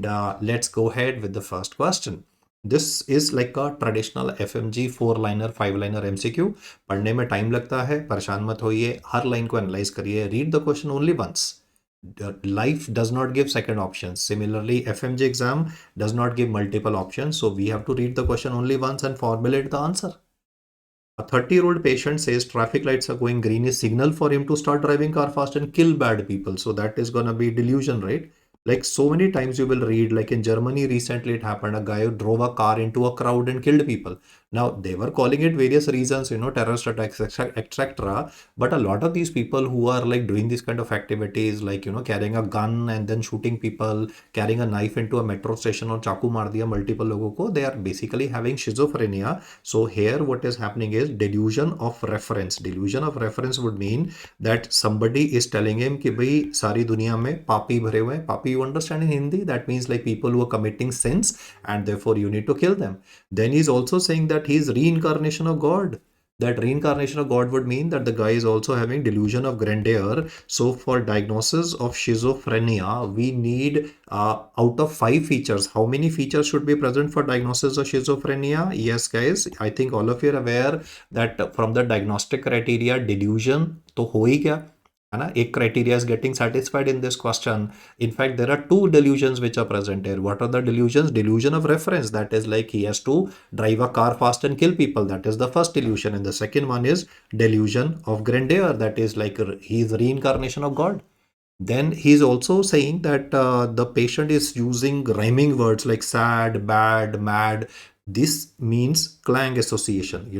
And let's go ahead with the first question. This is like a traditional FMG 4 liner 5 liner MCQ. पढ़ने में time लगता है, परेशान मत होइए, हर लाइन को एनालाइज करिए, read the question only once. Life does not give second options. Similarly, FMG exam does not give multiple options, so we have to read the question only once and formulate the answer. A 30-year-old patient says traffic lights are going green is signal for him to start driving car fast and kill bad people. So that is gonna be delusion, right? Like so many times you will read, like in Germany recently it happened, a guy who drove a car into a crowd and killed people. Now they were calling it various reasons, terrorist attacks, etc. But a lot of these people who are like doing this kind of activities, like carrying a gun and then shooting people, carrying a knife into a metro station or chaku maar diya multiple logo ko, they are basically having schizophrenia. So here what is happening is delusion of reference. Delusion of reference would mean that somebody is telling him कि भाई सारी दुनिया में पापी भरे हुए हैं. पापी you understand in Hindi? That means like people who are committing sins and therefore you need to kill them. Then he's also saying that he's reincarnation of God. That reincarnation of God would mean that the guy is also having delusion of grandeur. So for diagnosis of schizophrenia, we need out of 5 features, how many features should be present for diagnosis of schizophrenia? Yes, guys, I think all of you are aware that from the diagnostic criteria, delusion तो हो ही क्या है ना. एक criteria is getting satisfied in this question. In fact, there are 2 delusions which are present here. What are the delusions? Delusion of reference, that is like he has to drive a car fast and kill people. That is the first delusion. And the second one is delusion of grandeur, that is like he is reincarnation of God. Then he's also saying that the patient is using rhyming words like sad, bad, mad. This means clang association.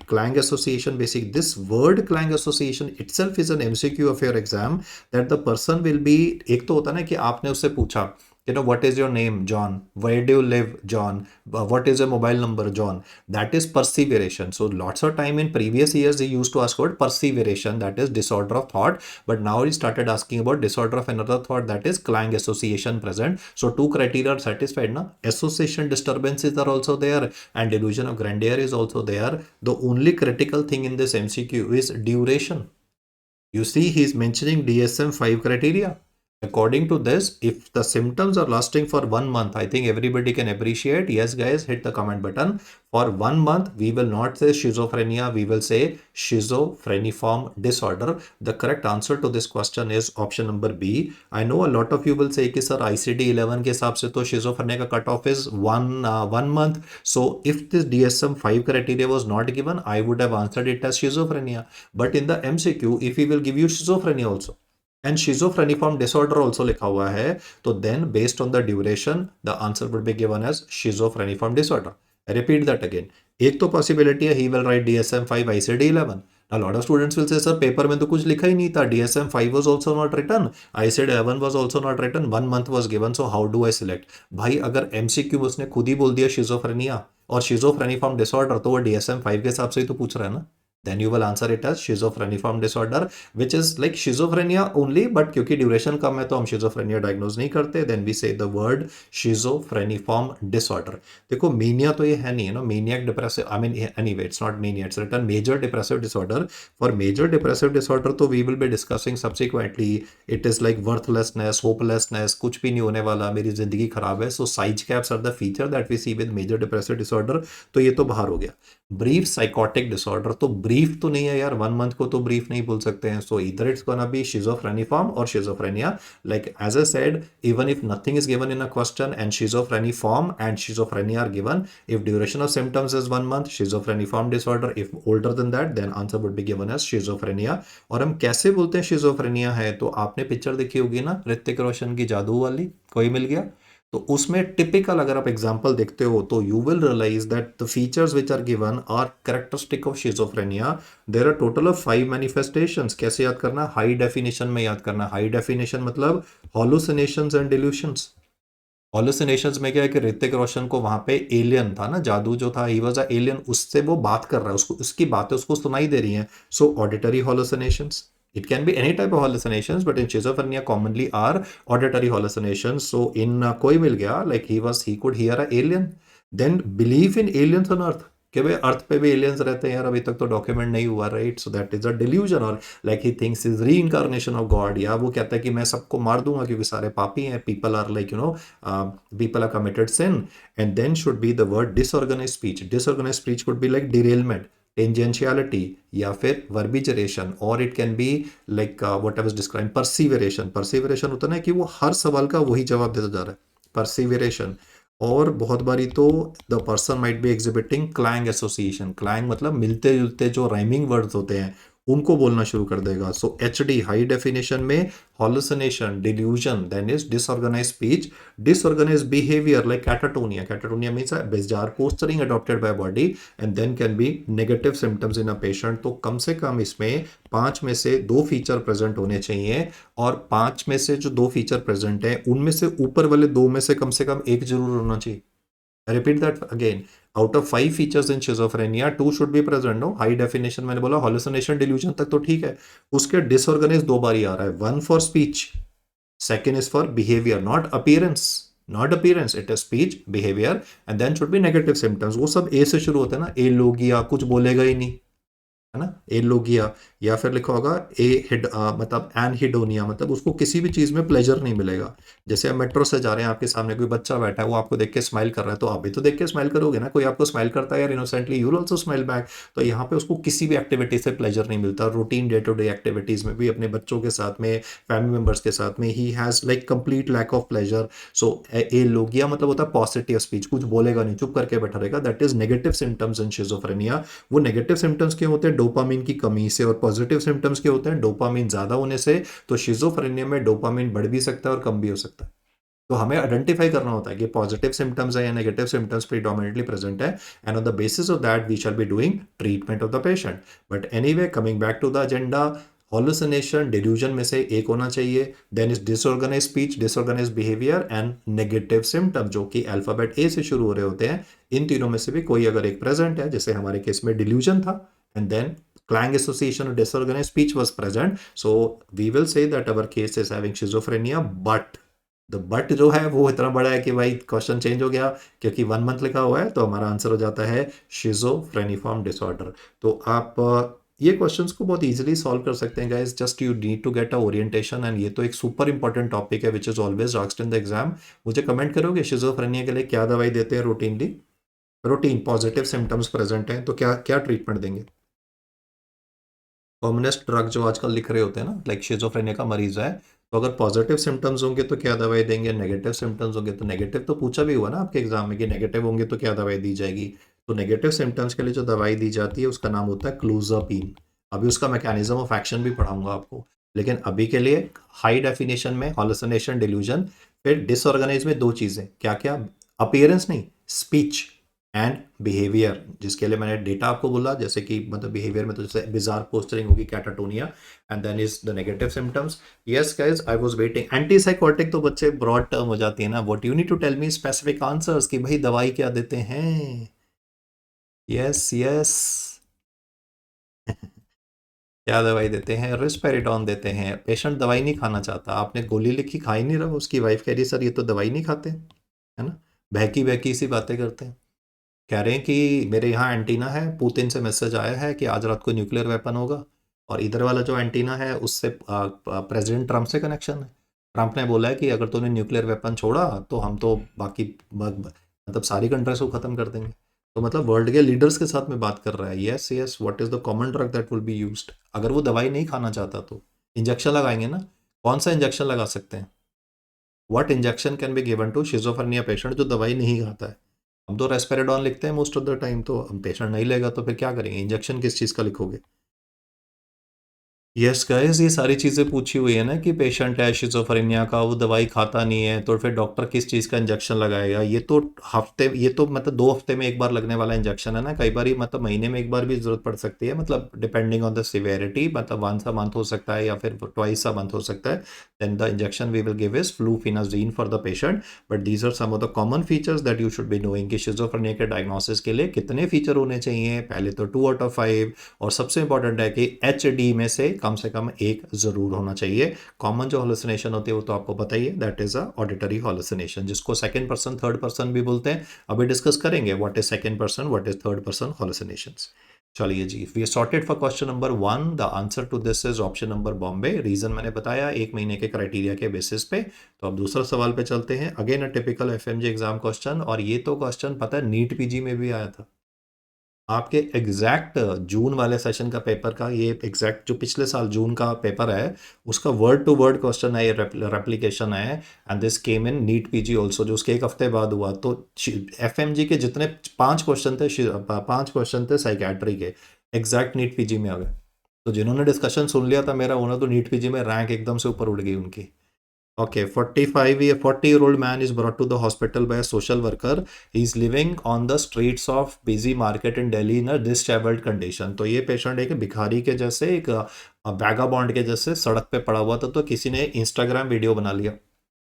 Clang association, basically this word clang association itself is an MCQ of your exam, that the person will be, एक तो होता है ना कि आपने उससे पूछा what is your name, John? Where do you live, John? What is your mobile number, John? That is perseveration. So lots of time in previous years he used to ask about perseveration, that is disorder of thought, but now he started asking about disorder of another thought, that is clang association present. So 2 criteria are satisfied now. Association disturbances are also there and delusion of grandeur is also there. The only critical thing in this MCQ is duration. You see, he is mentioning DSM-5 criteria. According to this, if the symptoms are lasting for 1 month, I think everybody can appreciate. Yes, guys, hit the comment button. For 1 month, we will not say schizophrenia, we will say schizophreniform disorder. The correct answer to this question is option number B. I know a lot of you will say कि sir ICD-11 के हिसाब से तो schizophrenia का cutoff is 1 month. So if this DSM-5 criteria was not given, I would have answered it as schizophrenia. But in the MCQ, if we will give you schizophrenia also and schizophreniform disorder also लिखा हुआ है, तो then based on the duration, the answer would be given as schizophreniform disorder. I repeat that again. एक तो possibility है he will write DSM-5 ICD-11. A lot of students will say, sir, paper में तो कुछ लिखा ही नहीं था. DSM-5 was also not written. ICD-11 was also not written. 1 month was given. So how do I select? भाई अगर MCQ में उसने खुद ही बोल दिया schizophrenia और schizophreniform disorder, तो वो DSM-5 के हिसाब से ही तो पूछ रहा है ना. Then you will answer it as schizophreniform disorder, which is like schizophrenia only, but क्योंकि duration कम है तो हम schizophrenia diagnose नहीं करते. Then we say the word schizophreniform disorder. देखो mania तो ये है नहीं है ना, maniac depressive, I mean anyway it's not mania, it's written major depressive disorder. For major depressive disorder तो we will be discussing subsequently. It is like worthlessness, hopelessness, कुछ भी नहीं होने वाला, मेरी जिंदगी खराब है. So side caps are the feature that we see with major depressive disorder. तो ये तो बाहर हो गया. ब्रीफ साइकोटिक डिसऑर्डर, तो ब्रीफ तो नहीं है यार, 1 मंथ को तो ब्रीफ नहीं बोल सकते हैं. सो इधर इट्स गोना बी शिजोफ्रेनिफॉर्म और schizophrenia. Like as I said, even if nothing is given in a question and schizophreniform and schizophrenia are given, if duration of symptoms is 1 month, schizophreniform disorder. If older than that, then answer would be given as schizophrenia. और हम कैसे बोलते हैं schizophrenia है, तो आपने picture देखी होगी ना ऋतिक रोशन की जादू वाली, कोई मिल गया, तो उसमें टिपिकल अगर आप एग्जांपल देखते हो तो you will realise that the features which are given are characteristic of schizophrenia. There are total of 5 manifestations. कैसे याद करना? हाई डेफिनेशन में याद करना. हाई डेफिनेशन मतलब हॉलुसिनेशंस एंड डिल्यूशंस. हॉलुसिनेशंस में क्या है कि ऋतिक रोशन को वहां पे एलियन था ना, जादू जो था, ही वाज अ एलियन, उससे वो बात कर रहा है, उसको उसकी बातें उसको सुनाई दे रही हैं. सो auditory हॉलुसिनेशंस. It can be any type of hallucinations, but in schizophrenia commonly are auditory hallucinations. So in कोई मिल गया, like he could hear a alien. Then belief in aliens on earth. कि भाई अर्थ पे भी एलियंस रहते हैं यार, अभी तक तो डॉक्यूमेंट नहीं हुआ, right? So that is a delusion, और like he thinks is reincarnation of God, या वो कहता है कि मैं सबको मार दूंगा क्योंकि सारे पापी हैं, people are like people are committed sin. And then should be the word disorganise speech. Disorganise speech could be like derailment, tangentiality, या फिर वर्बिजरेशन, और it can be like what I was describing perseveration. Perseveration होता है ना कि वो हर सवाल का वही जवाब देता जा रहा है, परसिवरेशन. और बहुत बारी तो the person might be exhibiting clang association. Clang मतलब मिलते जुलते जो राइमिंग वर्ड्स होते हैं उनको बोलना शुरू कर देगा. So H D high definition में hallucination, delusion, then is disorganized speech, disorganized behavior like catatonia. Catatonia means a bizarre posturing adopted by body, and then can be negative symptoms in a patient. तो कम से कम इसमें 5 में से 2 feature present होने चाहिए, और 5 में से जो 2 फीचर प्रेजेंट है उनमें से ऊपर वाले 2 में से कम एक जरूर होना चाहिए. I repeat that again. Out of 5 features in schizophrenia, 2 should be present. No, high definition मैंने बोला, hallucination, delusion तक तो ठीक है. उसके डिसऑर्गेनाइज 2 बार ही आ रहा है. 1 for speech, second is for behavior, not appearance. Not appearance, it is speech, behavior, and then should be negative symptoms. वो सब ए से शुरू होते हैं ना, ए लोगिया, कुछ बोलेगा ही नहीं, है ना, एलोगिया. या फिर लिखा होगा मतलब एनहिडोनिया, मतलब उसको किसी भी चीज में प्लेजर नहीं मिलेगा. जैसे आप मेट्रो से जा रहे हैं, आपके सामने कोई बच्चा बैठा है, वो आपको देख के स्माइल कर रहा है, तो आप भी तो देख के स्माइल करोगे ना. कोई आपको स्माइल करता है यार innocently, you will also smile back. तो यहाँ पे उसको किसी भी एक्टिविटी से प्लेजर नहीं मिलता. Routine day to day activities में भी, अपने बच्चों के साथ में, फैमिली मेंबर्स के साथ में, he has like complete lack of pleasure. So alogia मतलब होता है पॉजिटिव स्पीच, कुछ बोलेगा नहीं, चुप करके बैठा रहेगा. That is negative symptoms in schizophrenia. वो नेगेटिव सिम्टम्स क्यों होते हैं? डोपामिन की कमी से. और पॉजिटिव सिम्टम्स के होते हैं डोपामिन ज्यादा होने से. तो शिजोफ्रेनिया में डोपामिन बढ़ भी सकता है और कम भी हो सकता है. तो हमें आइडेंटिफाई करना होता है कि पॉजिटिव सिम्टम्स है या नेगेटिव सिम्टम्स प्रीडोमिनेटली प्रेजेंट है, and on the basis of that we shall be doing treatment of the patient. But anyway, coming back to the agenda, hallucination, delusion में से एक होना चाहिए. Then is disorganise speech, disorganise behaviour, and negative symptom जो कि alphabet ए से शुरू हो रहे होते हैं. इन तीनों में से भी कोई अगर एक प्रेजेंट है, जैसे हमारे केस में डिल्यूजन था, and then clang association or disorganized speech was present, so we will say that our case is having schizophrenia. But the but जो है वो इतना बड़ा है कि भाई क्वेश्चन चेंज हो गया, क्योंकि 1 मंथ लिखा हुआ है, तो हमारा आंसर हो जाता है शिजोफ्रेनिफॉर्म डिसऑर्डर. तो आप ये क्वेश्चंस को बहुत इजीली सॉल्व कर सकते हैं guys. Just you need to get a orientation, and ये तो एक सुपर इंपॉर्टेंट टॉपिक है which is always asked in the exam. मुझे कमेंट करोगे शिजोफ्रेनिया के लिए क्या दवाई देते हैं routinely? Routine positive symptoms present हैं तो क्या क्या ट्रीटमेंट देंगे? कॉमनेस्ट ड्रग जो आजकल लिख रहे होते हैं ना, लाइक शिजोफ्रेनिया का मरीज है, तो अगर पॉजिटिव सिम्टम्स होंगे तो क्या दवाई देंगे, नेगेटिव सिम्टम्स होंगे तो नेगेटिव. तो पूछा भी हुआ ना आपके एग्जाम में कि नेगेटिव होंगे तो क्या दवाई दी जाएगी. तो नेगेटिव सिम्टम्स के लिए जो दवाई दी जाती है उसका नाम होता है क्लोजापीन. अभी उसका मैकेनिज्म ऑफ एक्शन भी पढ़ाऊंगा आपको, लेकिन अभी के लिए हाई डेफिनेशन में hallucination, delusion. फिर डिसऑर्गेनाइज में 2 चीजें, क्या क्या? अपीयरेंस नहीं, स्पीच एंड बिहेवियर, जिसके लिए मैंने डेटा आपको बोला, जैसे कि मतलब बिहेवियर में तो जैसे बिजार पोस्टरिंग होगी, catatonia, and then is the negative symptoms. Yes guys, I was waiting. Antipsychotic तो बच्चे ब्रॉड टर्म हो जाती है ना. What you need to tell me specific answers कि भाई दवाई क्या देते हैं. Yes yes. क्या दवाई देते हैं? रिस्पेरिडोन देते हैं. पेशेंट दवाई नहीं खाना चाहता, आपने गोली लिखी, खा ही नहीं रहा, उसकी वाइफ कह रही सर ये तो दवाई नहीं खाते, है ना, बहकी बहकी सी बातें करते हैं. कह रहे हैं कि मेरे यहाँ एंटीना है, पुतिन से मैसेज आया है कि आज रात को न्यूक्लियर वेपन होगा, और इधर वाला जो एंटीना है उससे प्रेसिडेंट ट्रंप से कनेक्शन है. ट्रंप ने बोला है कि अगर तूने न्यूक्लियर वेपन छोड़ा तो हम तो बाकी मतलब सारी कंट्रीज को ख़त्म कर देंगे. तो मतलब वर्ल्ड के लीडर्स के साथ में बात कर रहा है. Yes yes, what is the common drug that will be used? अगर वो दवाई नहीं खाना चाहता तो इंजेक्शन लगाएंगे ना. कौन सा इंजेक्शन लगा सकते हैं? What injection can be given to schizophrenia patient जो दवाई नहीं खाता है? हम तो रेस्पेरेडॉन लिखते हैं मोस्ट ऑफ द टाइम, तो हम पेशेंट नहीं लेगा तो फिर क्या करेंगे? इंजेक्शन किस चीज़ का लिखोगे? यस गाइस, ये सारी चीज़ें पूछी हुई है ना कि पेशेंट है शिजोफ्रेनिया का, वो दवाई खाता नहीं है, तो फिर डॉक्टर किस चीज़ का इंजेक्शन लगाएगा? ये तो ये तो मतलब 2 हफ्ते में एक बार लगने वाला इंजेक्शन है ना. कई बार मतलब महीने में एक बार भी ज़रूरत पड़ सकती है, मतलब डिपेंडिंग ऑन द सिवेरिटी, मतलब 1 मंथ हो सकता है या फिर 2 मंथ हो सकता है. Then the injection we will give is fluphenazine for the patient. But these are some of the common features that you should be knowing कि शिजोफ्रेनिया के डायग्नोसिस के लिए कितने फीचर होने चाहिए. पहले तो 2 आउट ऑफ 5, और सबसे इंपॉर्टेंट है कि HD में से कम से कम एक जरूर होना चाहिए। कॉमन जो हॉलुसिनेशन होती है वो तो आपको पता ही है, दैट इज अ ऑडिटरी हॉलुसिनेशन, जिसको सेकंड पर्सन थर्ड पर्सन भी बोलते हैं। अभी डिस्कस करेंगे what is second person, what is third person hallucinations. चलिए जी, we sorted for question number 1, the answer to this is option number Bombay. Reason मैंने बताया 1 महीने के क्राइटेरिया के बेसिस पे। तो अब दूसरा सवाल पे चलते हैं। Again a typical FMG exam question, और ये तो क्वेश्चन पता है नीट पीजी में भी आया था। आपके एग्जैक्ट जून वाले सेशन का पेपर का, ये एग्जैक्ट जो पिछले साल जून का पेपर है उसका वर्ड टू वर्ड क्वेश्चन है, ये रेप्लिकेशन है। And this came in NEET PG also, जो उसके एक हफ्ते बाद हुआ। तो एफएमजी के जितने 5 क्वेश्चन थे साइकेट्री के, एग्जैक्ट नीट पीजी में आ गए। तो जिन्होंने डिस्कशन सुन लिया था मेरा, उन्होंने तो नीट पीजी में रैंक एकदम से ऊपर उड़ गई उनकी। Okay, 40-year-old man is brought to the hospital by a social worker. He is living on the streets of busy market in Delhi in a disheveled condition. तो ये पेशेंट एक भिखारी के जैसे, एक वैगाबॉन्ड के जैसे सड़क पे पड़ा हुआ था। तो किसी ने इंस्टाग्राम वीडियो बना लिया,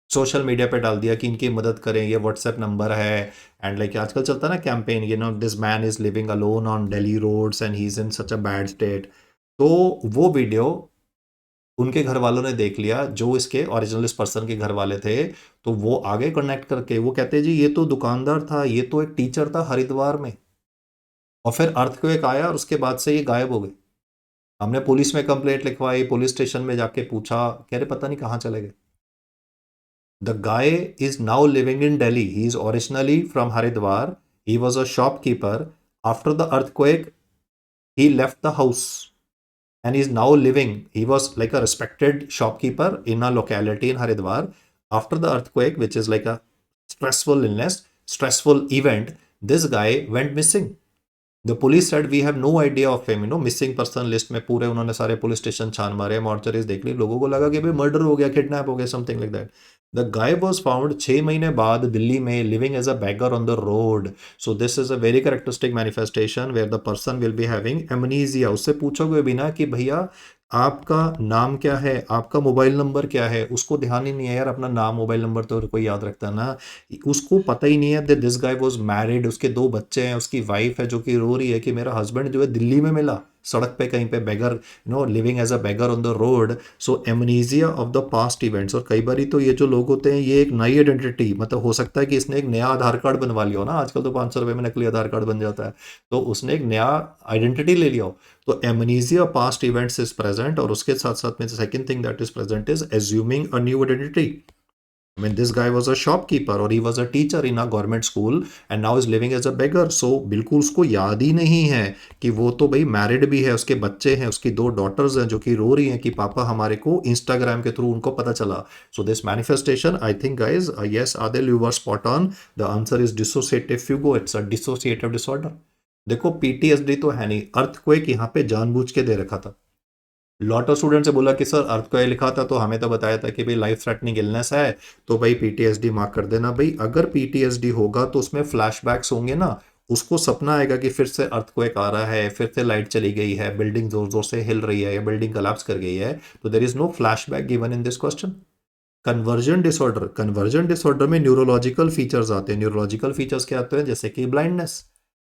सोशल मीडिया पे डाल दिया कि इनकी मदद करें, ये व्हाट्सएप नंबर है। एंड लाइक आजकल चलता है ना campaign, you know this man is living alone on Delhi roads and he is in such a bad state. तो वो वीडियो उनके घर वालों ने देख लिया, जो इसके ओरिजिनल इस पर्सन के घर वाले थे। तो वो आगे कनेक्ट करके वो कहते जी ये तो दुकानदार था, ये तो एक टीचर था हरिद्वार में, और फिर अर्थक्वेक आया और उसके बाद से ये गायब हो गए। हमने पुलिस में कंप्लेंट लिखवाई, पुलिस स्टेशन में जाके पूछा, कह रहे पता नहीं कहाँ चले गए। The guy is now living in Delhi, he is originally from Haridwar, he was a shopkeeper. After the earthquake he left the house and he's now living. He was like a respected shopkeeper in a locality in Haridwar. After the earthquake, which is like a stressful illness, stressful event, this guy went missing. The police said we have no idea of him, you know, missing person list में पूरे उन्होंने सारे police station छान मारे, मॉर्चरीज देख ली, लोगों को लगा कि भाई मर्डर हो गया, किडनैप हो गया, something like that. The guy was found 6 महीने बाद दिल्ली में, living as a beggar on the road. So this is a very characteristic manifestation where the person will be having amnesia. उससे पूछोगे बिना कि भैया आपका नाम क्या है, आपका मोबाइल नंबर क्या है, उसको ध्यान ही नहीं है यार, अपना नाम मोबाइल नंबर तो कोई याद रखता है ना। उसको पता ही नहीं है that this guy was married, उसके 2 बच्चे हैं, उसकी वाइफ है जो कि रो रही है कि मेरा हस्बैंड जो है दिल्ली में मिला, सड़क पे कहीं पे beggar, you know, living as a beggar on the road. So amnesia of the past events. और कई बार तो ये जो लोग होते हैं ये एक नई आइडेंटिटी, मतलब हो सकता है कि इसने एक नया आधार कार्ड बनवा लिया हो ना, आजकल तो 500 रुपये में नकली आधार कार्ड बन जाता है, तो उसने एक नया आइडेंटिटी ले लिया हो। तो amnesia past events is present, और उसके साथ साथ में second thing that is present is assuming a new identity. I mean, this guy was a shopkeeper or he was a teacher in a government school and now is living as a beggar. So बिल्कुल उसको याद ही नहीं है कि वो तो भाई married भी है, उसके बच्चे हैं, उसकी 2 डॉटर्स हैं जो कि रो रही हैं कि पापा हमारे को इंस्टाग्राम के थ्रू उनको पता चला। So this manifestation, I think guys, yes Adil, you were spot on. The answer is dissociative Fuego, it's a dissociative disorder. देखो पीटीएसडी तो है नहीं, अर्थक्वेक यहाँ पे जानबूझ के दे रखा था। लॉट ऑफ स्टूडेंट से बोला कि सर अर्थ को लिखा था तो हमें तो बताया था कि भाई लाइफ थ्रेटनिंग इलनेस है, तो भाई पीटीएसडी मार्क कर देना। भाई अगर पीटीएसडी होगा तो उसमें फ्लैशबैक्स होंगे ना, उसको सपना आएगा कि फिर से अर्थक्वेक आ रहा है, फिर से लाइट चली गई है, बिल्डिंग जोर जोर से हिल रही है या बिल्डिंग कोलैप्स कर गई है। तो there is no flashback given in this question. Conversion disorder, conversion disorder में न्यूरोलॉजिकल फीचर्स आते हैं। न्यूरोलॉजिकल फीचर्स क्या आते हैं, जैसे कि blindness,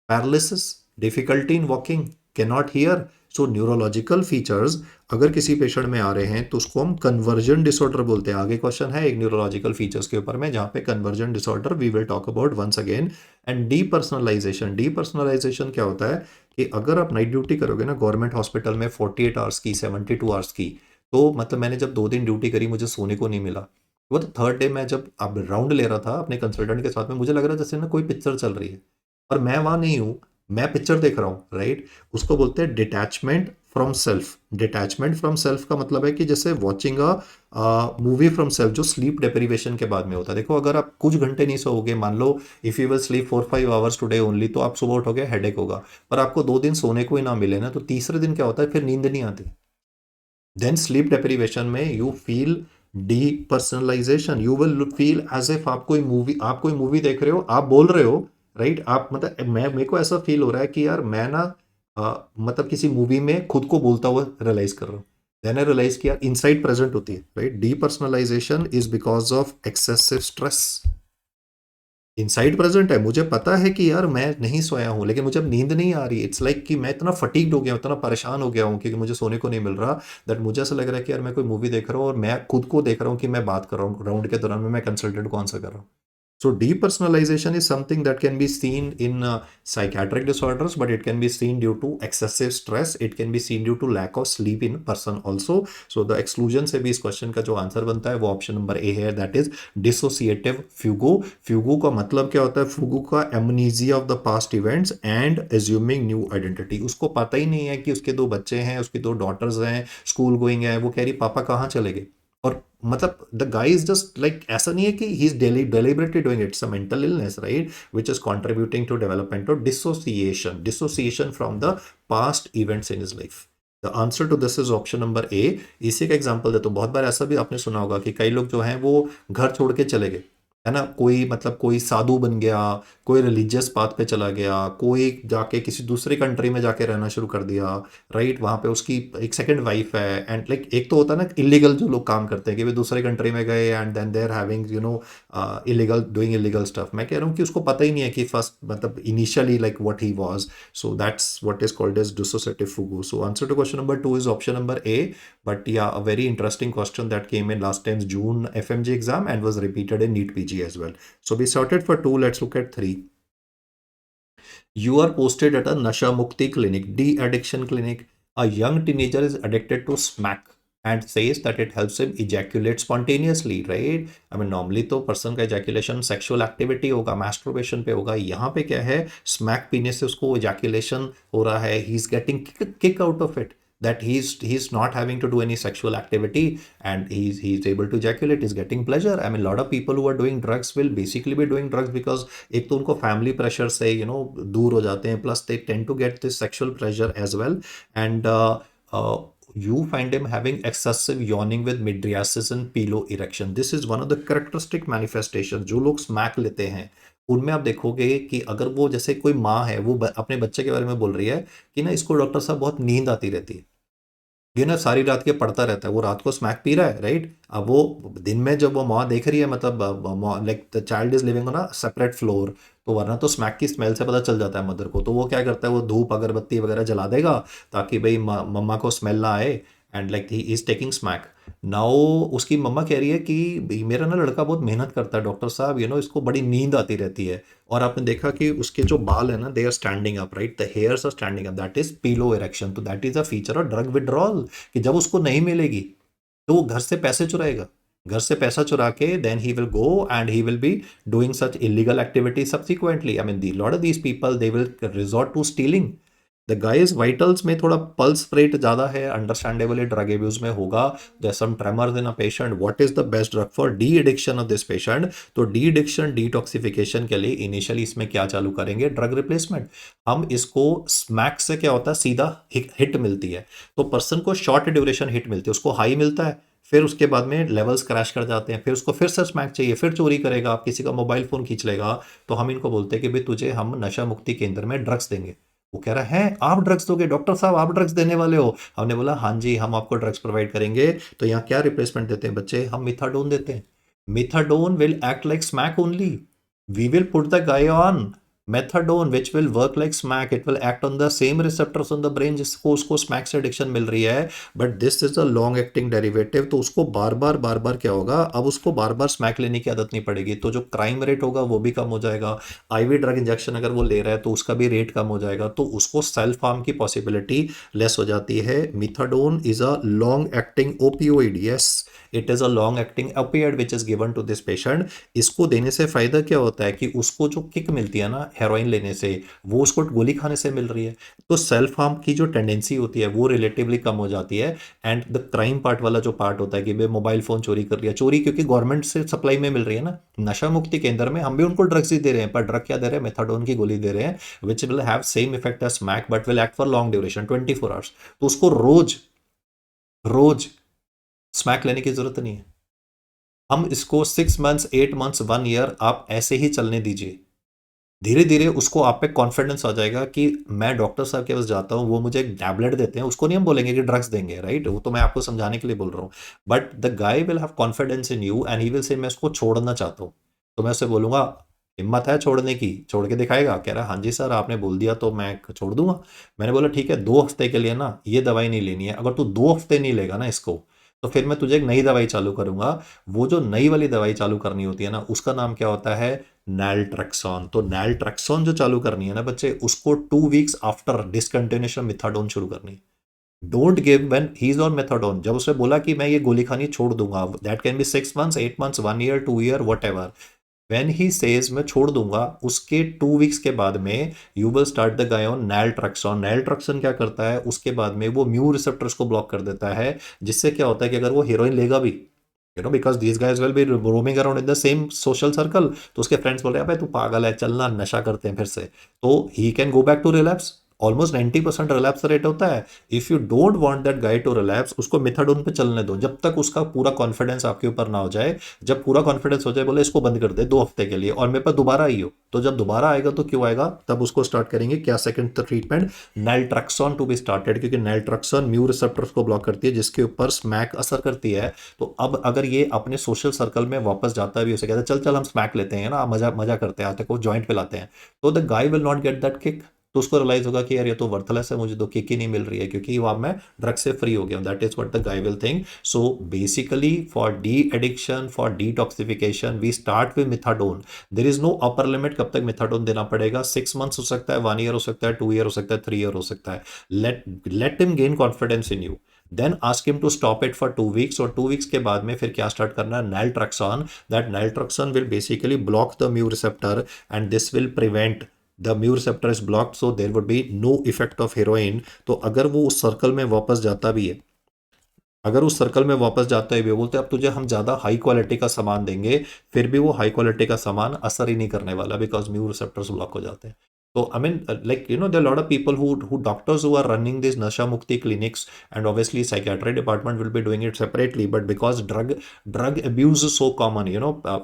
paralysis, difficulty in walking, can not hear. So neurological features अगर किसी पेशेंट में आ रहे हैं तो उसको हम कन्वर्जन डिसऑर्डर बोलते हैं। आगे क्वेश्चन है एक न्यूरोलॉजिकल फीचर्स के ऊपर में, जहां पे conversion disorder we will talk about once again. And depersonalisation, depersonalisation क्या होता है कि अगर आप नाइट ड्यूटी करोगे ना गवर्नमेंट हॉस्पिटल में 48 आवर्स की, 72 आवर्स की, तो मतलब मैंने जब 2 दिन ड्यूटी करी मुझे सोने को नहीं मिला। वो तो थर्ड डे मैं जब अब राउंड ले रहा था अपने कंसल्टेंट के साथ में, मुझे लग रहा है जैसे ना कोई पिक्चर चल रही है और मैं वहां नहीं हूं, मैं पिक्चर देख रहा हूँ, राइट। उसको बोलते हैं detachment from self. Detachment from self का मतलब है कि जैसे watching a movie from self, जो स्लीप डेप्रिवेशन के बाद में होता है। देखो अगर आप कुछ घंटे नहीं सोओगे, मान लो if you will sleep 4-5 hours today only, तो आप सुबह उठोगे हेडेक होगा। पर आपको 2 दिन सोने को ही ना मिले ना, तो तीसरे दिन क्या होता है, फिर नींद नहीं आती। देन स्लीप डेप्रिवेशन में you feel depersonalisation, you will feel as if आप कोई मूवी देख रहे हो, आप बोल रहे हो, राइट। आप मतलब मेरे को ऐसा फील हो रहा है कि यार मैं ना मतलब किसी मूवी में खुद को बोलता हुआ रियलाइज कर रहा हूँ। देन आई रियलाइज किया इनसाइड प्रेजेंट होती है, right. Depersonalisation is because of excessive stress. Inside present है, मुझे पता है कि यार मैं नहीं सोया हूँ, लेकिन मुझे अब नींद नहीं आ रही। इट्स लाइक कि मैं इतना फटीग्ड हो गया हूँ, इतना परेशान हो गया हूँ क्योंकि मुझे सोने को नहीं मिल रहा, दैट मुझे ऐसा लग रहा है कि यार मैं कोई मूवी देख रहा हूँ और मैं खुद को देख रहा हूँ कि मैं बात कर रहा हूँ राउंड के दौरान में, मैं कंसल्टेंट कौन सा कर रहा हूँ। So depersonalization is something that can be seen in psychiatric disorders, but it can be seen due to excessive stress. It can be seen due to lack of sleep in person also. So the exclusion से भी इस question का जो answer बनता है वो option number ए है, that is dissociative Fuego. Fuego का मतलब क्या होता है? फ्यूगो का amnesia of the past events and assuming new identity. उसको पता ही नहीं है कि उसके दो बच्चे हैं, उसकी दो डॉटर्स हैं, स्कूल गोइंग है, वो कह रही पापा कहाँ चले गए। और मतलब the guy is just like, ऐसा नहीं है कि he is deliberately doing it, it's a mental illness, right, which is contributing to development of dissociation from the past events in his life. The answer to this is option number A। इसी का example देता हूँ, बहुत बार ऐसा भी आपने सुना होगा कि कई लोग जो हैं वो घर छोड़ के चले गए, है ना, कोई मतलब कोई साधु बन गया, कोई रिलीजियस पाथ पे चला गया, कोई जाके किसी दूसरी कंट्री में जाके रहना शुरू कर दिया, राइट, वहाँ पे उसकी एक सेकंड वाइफ है, एंड लाइक एक तो होता है ना इलीगल जो लोग काम करते हैं कि वे दूसरे कंट्री में गए and then they are having illegal doing illegal stuff. मैं कह रहा हूँ कि उसको पता ही नहीं है कि फर्स्ट मतलब initially like what he was. So that's what is called as dissociative fugue. So answer to question number 2 is option number A. But yeah, a very interesting question that came in last time's June FMG exam and was repeated in NEET PG as well. So we sorted for 2. Let's look at 3. You are posted at a Nasha Mukti clinic, de-addiction clinic. A young teenager is addicted to smack and says that it helps him ejaculate spontaneously, right? I mean, normally तो person का ejaculation sexual activity होगा, masturbation पे होगा। यहाँ पे क्या है, smack पीने से उसको ejaculation हो रहा है, he is getting kick out of it, that he's not having to do any sexual activity and he's able to ejaculate, he's getting pleasure। I mean, a lot of people who are doing drugs will basically be doing drugs because एक तो उनको family pressure से दूर हो जाते हैं, plus they tend to get this sexual pressure as well, and you find him having excessive yawning with mydriasis and pillow erection. This is one of the characteristic manifestations। जो लोग smack लेते हैं उनमें आप देखोगे कि अगर वो जैसे कोई माँ है, वो अपने बच्चे के बारे में बोल रही है कि ना इसको डॉक्टर साहब बहुत नींद आती रहती है, ये ना सारी रात के पढ़ता रहता है, वो रात को स्मैक पी रहा है, राइट। अब वो दिन में जब वो माँ देख रही है, मतलब like the child is living on a separate floor, तो वरना तो स्मैक की स्मेल से पता चल जाता है मदर को, तो वो क्या करता है, वो धूप अगरबत्ती वगैरह जला देगा ताकि भाई मम्मा को स्मेल ना आए, and like he is taking smack. Now उसकी मम्मा कह रही है कि भाई मेरा ना लड़का बहुत मेहनत करता है डॉक्टर साहब, इसको बड़ी नींद आती रहती है, और आपने देखा कि उसके जो बाल है ना, they are standing up, right, the hairs are standing up, that is piloerection. तो that is a feature of drug withdrawal, कि जब उसको नहीं मिलेगी तो वो घर से पैसे चुराएगा, घर से पैसा चुरा के then he will go and he will be doing such illegal activity subsequently. I mean the lot of these people they will resort to stealing. The guys vitals में थोड़ा पल्स रेट ज़्यादा है, अंडरस्टैंडेबली ड्रग एब्यूज में होगा, there some tremors in a patient. What is the best drug for D addiction of this patient? तो de addiction detoxification के लिए initially इसमें क्या चालू करेंगे, ड्रग रिप्लेसमेंट। हम इसको स्मैक से क्या होता है, सीधा हिट मिलती है, तो पर्सन को शॉर्ट ड्यूरेशन हिट मिलती है, उसको हाई मिलता है, फिर उसके बाद में लेवल्स क्रैश कर जाते हैं, फिर उसको फिर से स्मैक चाहिए, फिर चोरी करेगा, आप किसी का मोबाइल फोन खींच लेगा। तो हम इनको बोलते हैं कि भाई तुझे हम नशा मुक्ति केंद्र में ड्रग्स देंगे। वो कह रहा है आप ड्रग्स दोगे डॉक्टर साहब, आप ड्रग्स देने वाले हो? हमने बोला हाँ जी, हम आपको ड्रग्स प्रोवाइड करेंगे। तो यहाँ क्या रिप्लेसमेंट देते हैं बच्चे, हम मिथाडोन देते हैं। Methadone will act like smack only, we will put the guy on methadone which will work like smack, it will act on the same receptors on the brain जिसको उसको स्मैक से addiction मिल रही है, but this is a long acting derivative. तो उसको बार बार क्या होगा, अब उसको बार बार स्मैक लेने की आदत नहीं पड़ेगी, तो जो क्राइम रेट होगा वो भी कम हो जाएगा। आईवी ड्रग इंजेक्शन अगर वो ले रहा है तो उसका भी रेट कम हो जाएगा, तो उसको सेल्फ हार्म की पॉसिबिलिटी लेस हो जाती है। Methadone is a long acting opioid, yes it is a long acting opioid which is given to this patient. इसको देने से फायदा क्या होता है कि उसको जो किक मिलती है ना हेरोइन लेने से, वो उसको गोली खाने से मिल रही है, तो सेल्फ हार्म की जो टेंडेंसी होती है वो रिलेटिवली कम हो जाती है। एंड द क्राइम पार्ट वाला जो पार्ट होता है कि भाई मोबाइल फोन चोरी कर लिया, चोरी क्योंकि गवर्नमेंट से सप्लाई में मिल रही है ना, नशा मुक्ति केंद्र में हम भी उनको ड्रग्स ही दे रहे हैं, पर ड्रग क्या दे रहे हैं, मेथाडोन की गोली दे रहे हैं, which will have same effect as smack but will act for long duration 24 hours. तो उसको रोज रोज स्मैक लेने की जरूरत नहीं है, हम इसको 6 मंथ्स 8 मंथ्स 1 ईयर आप ऐसे ही चलने दीजिए, धीरे धीरे उसको आप पे कॉन्फिडेंस आ जाएगा कि मैं डॉक्टर साहब के पास जाता हूँ, वो मुझे एक टैबलेट देते हैं, उसको नहीं हम बोलेंगे कि ड्रग्स देंगे, राइट, वो तो मैं आपको समझाने के लिए बोल रहा हूँ, but the guy will have confidence in you and he will say मैं उसको छोड़ना चाहता हूँ, तो मैं उससे बोलूंगा हिम्मत है छोड़ने की, छोड़ के दिखाएगा? कह रहा है हाँ जी सर, आपने बोल दिया तो मैं छोड़ दूंगा। मैंने बोला ठीक है, 2 हफ्ते के लिए ना ये दवाई नहीं लेनी है। अगर तू 2 हफ्ते नहीं लेगा ना इसको, तो फिर मैं तुझे एक नई दवाई चालू करूंगा। वो जो नई वाली दवाई चालू करनी होती है ना, उसका नाम क्या होता है? नैलट्रेक्सोन। तो नैलट्रेक्सोन जो चालू करनी है ना बच्चे, उसको 2 वीक्स आफ्टर डिसकंटिन्यूशन मिथाडोन शुरू करनी है। Don't give when he is on methadone. जब उसने बोला कि मैं ये गोली खानी छोड़ दूंगा, that can be 6 months, 8 months, 1 year, 2 year, whatever. When he says मैं छोड़ दूंगा, उसके 2 वीक्स के बाद में you will start the guy on naltrexone. Naltrexone क्या करता है? उसके बाद में वो म्यू रिसेप्टर्स को ब्लॉक कर देता है, जिससे क्या होता है कि अगर वो हीरोइन लेगा भी, because these guys will be roaming around in the same social circle, तो उसके फ्रेंड्स बोल रहे हैं भाई तू पागल है, चलना नशा करते हैं फिर से, तो he can go back to relapse. Almost 90% relapse rate होता है। If you don't want that guy to relapse, उसको मिथाडोन पे चलने दो जब तक उसका पूरा कॉन्फिडेंस आपके ऊपर ना हो जाए। जब पूरा कॉन्फिडेंस हो जाए, बोले इसको बंद कर दे 2 हफ्ते के लिए और मेरे पास दोबारा आई हो, तो जब दोबारा आएगा तो क्यों आएगा, तब उसको स्टार्ट करेंगे क्या? Second treatment, naltrexone to be started, क्योंकि नैलट्रेक्सोन म्यू रिसेप्टर्स को ब्लॉक करती है, जिसके ऊपर स्मैक असर करती है। तो अब अगर ये अपने सोशल सर्कल में वापस जाता भी, उसे कहता है चल चल हम स्मैक लेते हैं ना, मजा मजा करते हैं, आते को जॉइंट पिलाते हैं, तो the guy will not get that kick. तो उसको रियलाइज होगा कि यार ये तो वर्थलेस है, मुझे तो किक ही नहीं मिल रही है, क्योंकि अब मैं ड्रग से फ्री हो गया हूं। That is what the guy will think. So basically for de addiction, for detoxification, we start with methadone. There is no upper limit कब तक मिथाडोन देना पड़ेगा। 6 मंथ्स हो सकता है, 1 ईयर हो सकता है, 2 ईयर हो सकता है, 3 ईयर हो सकता है। Let him gain confidence in you, then ask him to stop it for 2 weeks. और 2 वीक्स के बाद में फिर क्या स्टार्ट करना है? Naltrexone. That naltrexone will basically block the mu receptor and this will prevent the mu receptor is blocked, so there would be no effect of heroin. तो अगर वो उस सर्कल में वापस जाता भी है, अगर उस सर्कल में वापस जाता है भी, बोलते हैं अब तुझे हम ज़्यादा हाई क्वालिटी का सामान देंगे, फिर भी वो हाई क्वालिटी का सामान असर ही नहीं करने वाला, बिकॉज म्यू रिसेप्टर्स ब्लॉक हो जाते हैं। तो I mean like there lot of people who doctors who are running this नशा मुक्ति clinics, and obviously psychiatry department will be doing it separately, but because drug abuse is so common,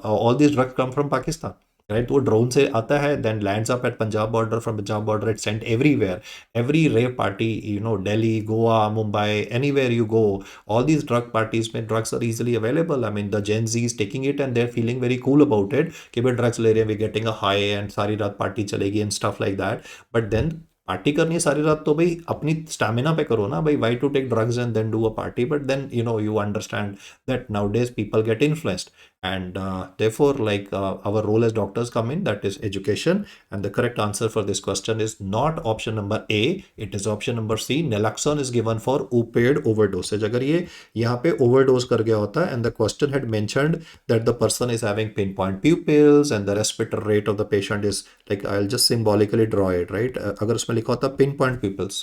all this drug come from Pakistan, right. वो drone से आता है, then lands up at Punjab border, from Punjab border it sent everywhere. Every rave party, Delhi, Goa, Mumbai, anywhere you go, all these drug parties में drugs are easily available. I mean the Gen Z is taking it and they're feeling very cool about it कि भाई drugs ले रहे हैं, we getting a high and सारी रात party चलेगी and stuff like that. But then party करनी है सारी रात तो भाई अपनी स्टैमिना पे करो ना भाई, why to take drugs and then do a party? But then you understand that nowadays people get influenced, and therefore like our role as doctors come in, that is education. And the correct answer for this question is not option number A, it is option number C. Naloxone is given for opioid overdosage. अगर ये यहाँ पे overdose कर गया होता and the question had mentioned that the person is having pinpoint pupils and the respiratory rate of the patient is like, I'll just symbolically draw it, right? अगर उसमें लिखा होता pinpoint pupils,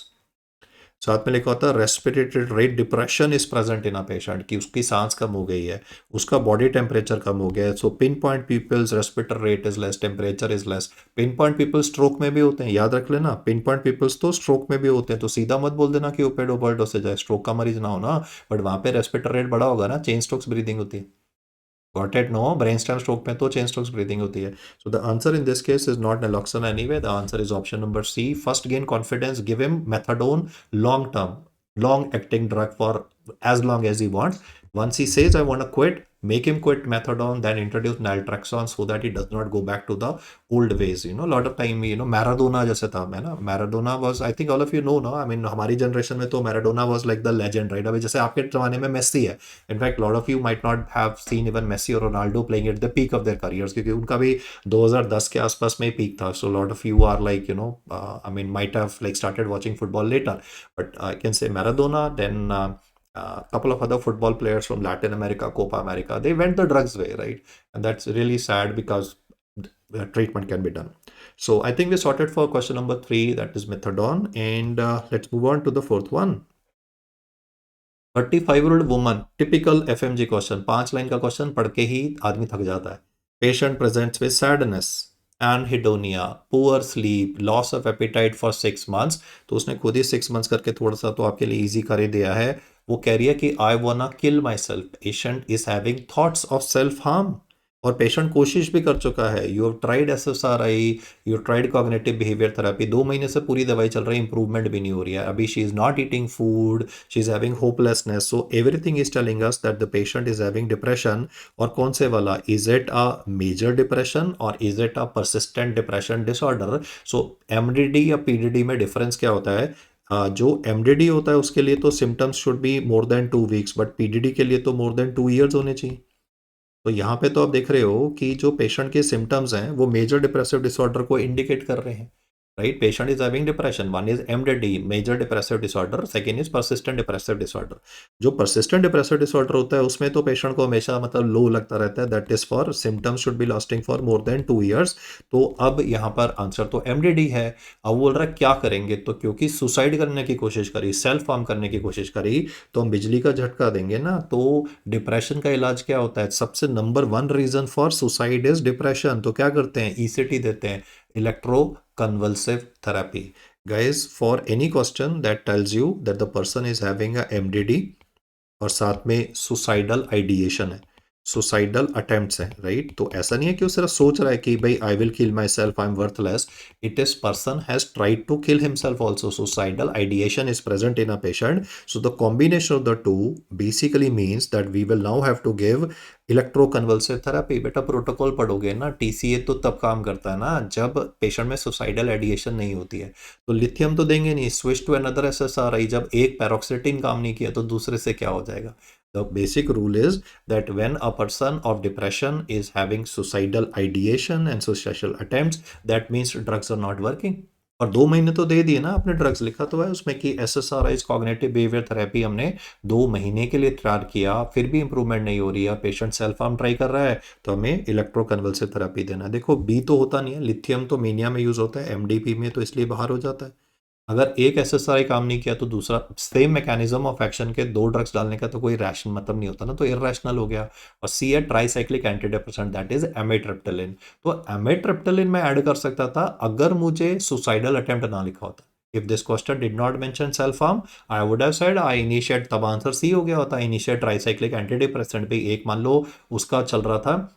साथ में लिखा होता है respiratory rate depression is present in a patient, कि उसकी सांस कम हो गई है, उसका बॉडी टेम्परेचर कम हो गया है। So pinpoint pupils, respiratory rate is less, temperature is less. Pinpoint pupils stroke में भी होते हैं, याद रख लेना, पिन पॉइंट पीपल्स तो स्ट्रोक में भी होते हैं। तो सीधा मत बोल देना कि ओपेड ओवरडोज से जाए, स्ट्रोक का मरीज ना हो ना, बट वहां पे रेस्पिरेटरी रेट बड़ा होगा ना, चेन स्ट्रोक्स ब्रीदिंग होती है। Got it? No, brainstem stroke में तो chain strokes breathing होती है. So the answer in this case is not naloxone anyway. The answer is option number C. First gain confidence, give him methadone, long term, long acting drug for as long as he wants. Once he says I want to quit, make him quit methadone, then introduce naltrexone so that he does not go back to the old ways. A lot of time, Maradona जैसे था, मैं ना, Maradona was, I think all of you know, no? I mean हमारी generation में तो Maradona was like the legend, right? अभी जैसे आपके जमाने में मेसी है, in fact lot of you might not have seen even Messi और Ronaldo playing at the peak of their careers, क्योंकि उनका भी 2010 के आसपास में ही पीक था। So lot of you are like I mean might have like started watching football later, but I can say Maradona, then couple of other football players from Latin America, Copa America, they went the drugs way, right? And that's really sad because the treatment can be done. So I think we sorted for question number 3, that is methadone, and let's move on to the fourth one. 35-year-old woman, typical FMG question, 5 line का question पढ़ के ही आदमी थक जाता है। Patient presents with sadness, anhedonia, poor sleep, loss of appetite for 6 months. तो उसने खुद ही 6 मंथ्स करके थोड़ा सा तो आपके लिए इजी कर ही दिया है। वो कह रही है कि I wanna kill myself. Patient is having thoughts of self harm, और पेशेंट कोशिश भी कर चुका है, you have tried SSRI, you tried cognitive behaviour therapy, 2 महीने से पूरी दवाई चल रही है, इंप्रूवमेंट भी नहीं हो रही है, अभी she is not eating food, she is having hopelessness, so everything is telling us that the patient is having depression. और कौन से वाला, is it a major depression और is it a persistent depression disorder. So MDD या PDD में difference क्या होता है, जो MDD होता है उसके लिए तो symptoms should be more than 2 weeks, but PDD के लिए तो मोर देन 2 ईयर्स होने चाहिए। तो यहाँ पे तो आप देख रहे हो कि जो पेशेंट के सिम्टम्स हैं वो मेजर डिप्रेसिव डिसऑर्डर को इंडिकेट कर रहे हैं, right. Patient is having depression, one is MDD major depressive disorder, second is persistent depressive disorder. जो परसिस्टेंट डिप्रेसिव डिसऑर्डर होता है उसमें तो पेशेंट को हमेशा मतलब लो लगता रहता है, that is for symptoms should be lasting for more than 2 years. तो अब यहाँ पर आंसर तो MDD है। अब बोल रहा है क्या करेंगे, तो क्योंकि सुसाइड करने की कोशिश करी, सेल्फ हार्म करने की कोशिश करी, तो हम बिजली का झटका देंगे ना। तो डिप्रेशन का इलाज क्या होता है, सबसे number 1 reason for suicide is depression, तो क्या करते हैं, ECT देते हैं, electroconvulsive therapy. Guys, for any question that tells you that the person is having a MDD और साथ में सुसाइडल आइडिएशन है, सुसाइडल अटेम्प्ट्स हैं, राइट। तो ऐसा नहीं है कि वो सिर्फ सोच रहा है कि भाई I will kill myself, I am worthless, it is person has tried to kill himself also, suicidal ideation is present in a patient. So the combination of the two basically means that we will now have to give electroconvulsive therapy. बेटा protocol पढ़ोगे ना, TCA तो तब काम करता है ना जब पेशेंट में सुसाइडल आइडिएशन नहीं होती है। तो लिथियम तो देंगे नहीं, स्विच टू अनदर SSRI, जब एक पैरोक्सिटिन काम नहीं किया तो दूसरे से क्या हो जाएगा। The basic rule is that when a person of depression is having suicidal ideation and suicidal attempts, that means drugs are not working. और 2 महीने तो दे दिए ना आपने, ड्रग्स लिखा तो है उसमें कि SSRIs कॉग्निटिव बिहेवियर थेरेपी हमने 2 महीने के लिए ट्राई किया, फिर भी इंप्रूवमेंट नहीं हो रही है, पेशेंट सेल्फ हार्म ट्राई कर रहा है, तो हमें इलेक्ट्रोकन्वल्सिव थेरेपी देना है। देखो बी तो होता नहीं है, लिथियम तो मेनिया में यूज होता है, MDP में तो इसलिए बाहर हो जाता है। अगर एक SSRI काम नहीं किया तो दूसरा, सेम मैकेनिज्म ऑफ एक्शन के 2 ड्रग्स डालने का तो कोई रैशन मतलब नहीं होता ना, तो इरेशनल हो गया। और C है ट्राइसाइक्लिक एंटीडिप्रेसेंट, दैट इज एमिट्रिप्टिलिन। तो एमिट्रिप्टिलिन मैं ऐड कर सकता था अगर मुझे सुसाइडल अटेम्प्ट ना लिखा होता। If this question did not mention self harm, I would have said I initiate, तब आंसर C हो गया होता, इनिशिएट ट्राइसाइक्लिक एंटीडिप्रेसेंट पे। एक मान लो उसका चल रहा था,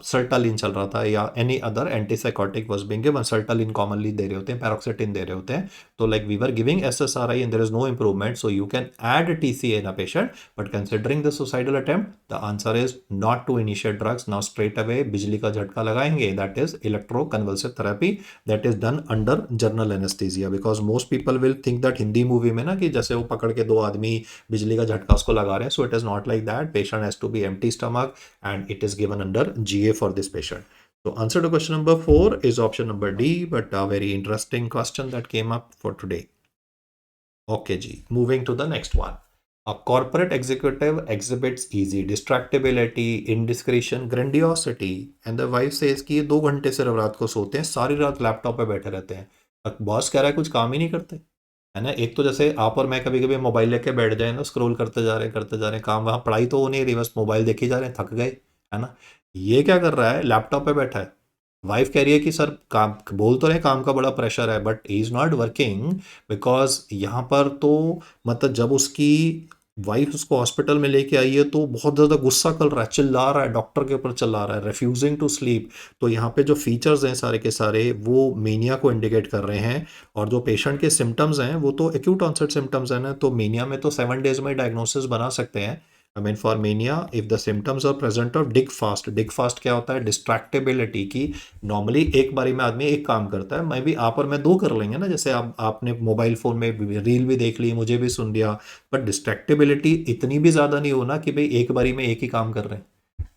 सर्टालिन चल रहा था या any other antipsychotic was being given, sertraline commonly दे रहे होते हैं, पैरोक्सिटिन दे रहे होते हैं, तो like we were giving SSRI and there is no improvement, so you can add TCA in a patient, but considering the suicidal attempt, the answer is not to initiate drugs now straight away, बिजली का झटका लगाएंगे, that is electroconvulsive therapy, that is done under general anesthesia, because most people will think that Hindi movie में ना कि जैसे वो पकड़ के 2 आदमी बिजली का झटका उसको लगा रहे हैं, so it is not like that, patient has to be empty stomach and it is given under GA for this patient. So answer to question number 4 is option number D, but a very interesting question that came up for today. Okay, G. Moving to the next one. A corporate executive exhibits easy distractibility, indiscretion, grandiosity, and the wife says कि ये 2 घंटे सिर्फ रात को सोते हैं, सारी रात लैपटॉप पे बैठे रहते हैं। बॉस कह रहा है कुछ काम ही नहीं करते, है ना। एक तो जैसे आप और मैं कभी कभी मोबाइल लेके बैठ जाए ना, स्क्रॉल करते जा रहे हैं, काम वहाँ पढ़ाई तो हो नहीं रही, बस मोबाइल देखे जा रहे हैं, थक गए, है ना। ये क्या कर रहा है, लैपटॉप पे बैठा है। वाइफ कह रही है कि सर काम, बोल तो रहे काम का बड़ा प्रेशर है, but he is not working, because यहाँ पर तो मतलब जब उसकी वाइफ उसको हॉस्पिटल में लेके आई है तो बहुत ज़्यादा गुस्सा कर रहा है, चिल्ला रहा है, डॉक्टर के ऊपर चिल्ला रहा है, रिफ्यूजिंग टू स्लीप। तो यहाँ पे जो फीचर्स हैं सारे के सारे वो मेनिया को इंडिकेट कर रहे हैं, और जो पेशेंट के सिम्टम्स हैं वो तो एक्यूट ऑनसेट सिम्टम्स हैं ना, तो मेनिया में तो 7 डेज में डायग्नोसिस बना सकते हैं। I mean for mania if the symptoms are present of DIG FAST, DIG FAST क्या होता है, डिस्ट्रैक्टेबिलिटी की। नॉर्मली एक बारी में आदमी एक काम करता है, मैं भी आप और मैं 2 कर लेंगे ना, जैसे आपने मोबाइल फोन में रील भी देख ली, मुझे भी सुन लिया, बट डिस्ट्रैक्टेबिलिटी इतनी भी ज़्यादा नहीं होना कि भाई एक बारी में एक ही काम कर रहे हैं।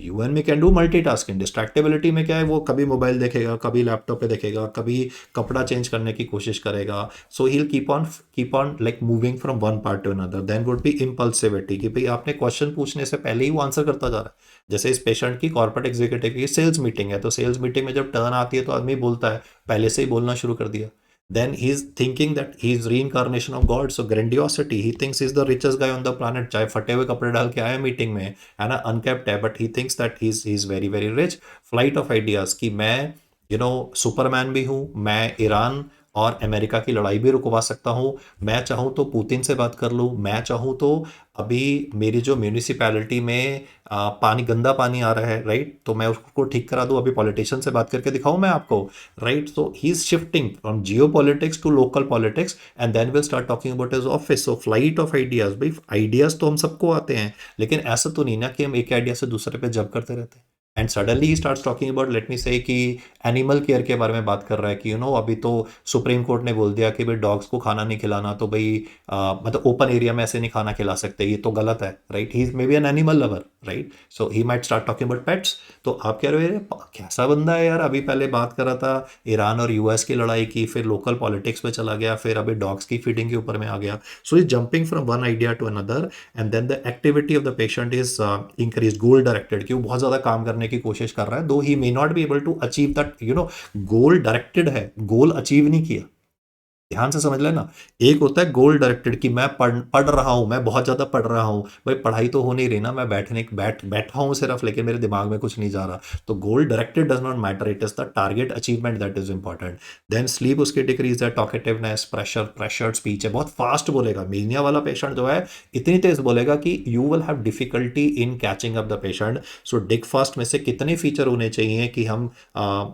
You and me can do multitasking. Distractibility में क्या है, वो कभी मोबाइल देखेगा, कभी लैपटॉप पे देखेगा, कभी कपड़ा चेंज करने की कोशिश करेगा, so he keep on like moving from one part to another. Then would be impulsivity, कि भाई आपने क्वेश्चन पूछने से पहले ही वो आंसर करता जा रहा है। जैसे इस पेशेंट की कॉर्पोरेट एग्जीक्यूटिव की सेल्स मीटिंग है, तो सेल्स मीटिंग में जब टर्न आती है तो आदमी बोलता है, पहले से ही बोलना शुरू कर दिया। Then he's thinking that he's reincarnation of God, so grandiosity, he thinks he's the richest guy on the planet, चाहे फटे हुए कपड़े डाल के आया मीटिंग में, है ना, अनकेप्ट है, but he thinks that he's very very rich. Flight of ideas, कि मैं सुपरमैन भी हूँ, मैं ईरान और अमेरिका की लड़ाई भी रुकवा सकता हूँ। मैं चाहूँ तो पुतिन से बात कर लूँ, मैं चाहूँ तो अभी मेरी जो म्यूनिसिपैलिटी में पानी, गंदा पानी आ रहा है, राइट, तो मैं उसको ठीक करा दूँ, अभी पॉलिटिशियन से बात करके दिखाऊँ मैं आपको, right. So he is shifting from geopolitics to local politics and then will start talking about his office. So flight of ideas, भाई आइडियाज तो हम सबको आते हैं, लेकिन ऐसा तो नहीं ना कि हम एक आइडिया से दूसरे पे जंप करते रहते हैं। And suddenly he starts talking about, let me से, कि एनिमल केयर के बारे में बात कर रहा है कि अभी तो सुप्रीम कोर्ट ने बोल दिया कि भाई डॉग्स को खाना नहीं खिलाना, तो भाई मतलब ओपन एरिया में ऐसे नहीं खाना खिला सकते, ये तो गलत है, right. He is may be an animal lover, right. So he might start talking about pets. तो आप कह रहे हो कैसा बंदा है यार, अभी पहले बात कर रहा था ईरान और यूएस की लड़ाई की, फिर लोकल पॉलिटिक्स में चला गया, फिर अभी डॉग्स की फीडिंग के ऊपर में आ गया। So is jumping from one idea to another and then the activity of the patient is increase, goal directed, कि वो बहुत ज्यादा काम करने की कोशिश कर रहा है, दो he may not be able to achieve that, goal directed है, गोल अचीव नहीं किया। ध्यान से समझ लेना, एक होता है गोल डायरेक्टेड कि मैं पढ़ रहा हूं, मैं बहुत ज्यादा पढ़ रहा हूं, भाई पढ़ाई तो हो नहीं रही ना, मैं बैठा हूं सिर्फ, लेकिन मेरे दिमाग में कुछ नहीं जा रहा। तो goal directed does not matter, it is the target achievement that is important. Then sleep उसकी डिक्रीज है, टॉकेटिवनेस, प्रेशर स्पीच है, बहुत फास्ट बोलेगा। मीनिया वाला पेशेंट जो है इतनी तेज बोलेगा कि you will have difficulty in catching up the patient. So Dick fast में से कितने फीचर होने चाहिए कि हम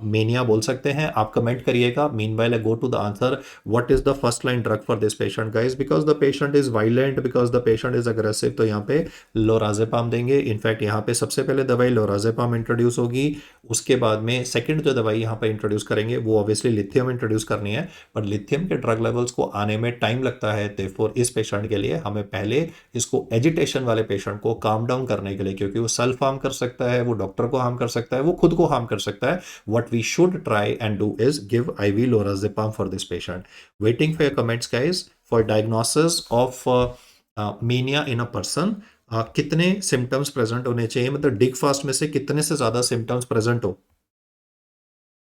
मेनिया बोल सकते हैं, आप कमेंट करिएगा। Meanwhile I go to the answer, what is the first line drug for this patient guys, because the patient is violent, because the patient is aggressive, तो यहाँ पे लोराजेपाम देंगे। इनफैक्ट यहाँ पे सबसे पहले दवाई लोराजेपाम इंट्रोड्यूस होगी, उसके बाद में सेकंड जो दवाई यहाँ पे इंट्रोड्यूस करेंगे वो ऑब्वियसली लिथियम इंट्रोड्यूस करनी है, पर लिथियम के ड्रग लेवल्स को आने में टाइम लगता है। देयरफॉर इस पेशेंट के लिए हमें पहले इसको एजिटेशन वाले पेशेंट को काम डाउन करने के लिए, क्योंकि वो सेल्फ हार्म कर सकता है, वो डॉक्टर को हार्म कर सकता है, वो खुद को हार्म कर सकता है, what we should try and do is give IV lorazepam for this patient. Waiting for your comments guys for diagnosis of mania in a person. कितने सिम्टम्स प्रेजेंट होने चाहिए, मतलब डिग फास्ट में से कितने से ज्यादा सिम्टम्स प्रेजेंट हो,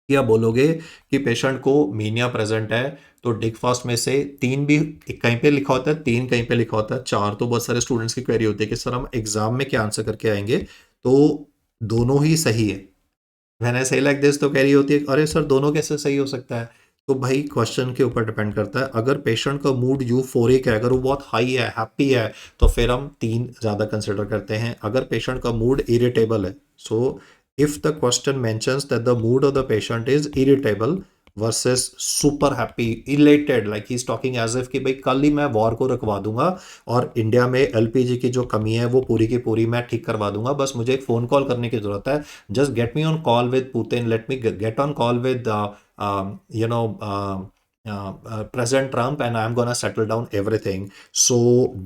या बोलोगे कि पेशेंट को मीनिया प्रेजेंट है तो डिग फास्ट में से तीन भी कहीं पे लिखा होता है, तीन कहीं पे लिखा होता है, चार तो बहुत सारे स्टूडेंट्स की क्वेरी होती है कि सर हम एग्जाम में क्या आंसर करके आएंगे, तो दोनों ही सही है। व्हेन आई से लाइक दिस तो कह रही होती है अरे सर दोनों कैसे सही हो सकता है। तो भाई क्वेश्चन के ऊपर डिपेंड करता है। अगर पेशेंट का मूड यूफोरिक है, अगर वो बहुत हाई है, हैप्पी है, तो फिर हम तीन ज़्यादा कंसिडर करते हैं। अगर पेशेंट का मूड इरिटेबल है, so if the question mentions that the mood of the patient is irritable versus super happy, elated, like he is talking as if कि भाई कल ही मैं वॉर को रुकवा दूंगा और इंडिया में एलपीजी की जो कमी है वो पूरी की पूरी मैं ठीक करवा दूंगा, बस मुझे एक फ़ोन कॉल करने की ज़रूरत है, just get me on call with Putin, let me get on call with you know President Trump, and I'm gonna settle down everything. So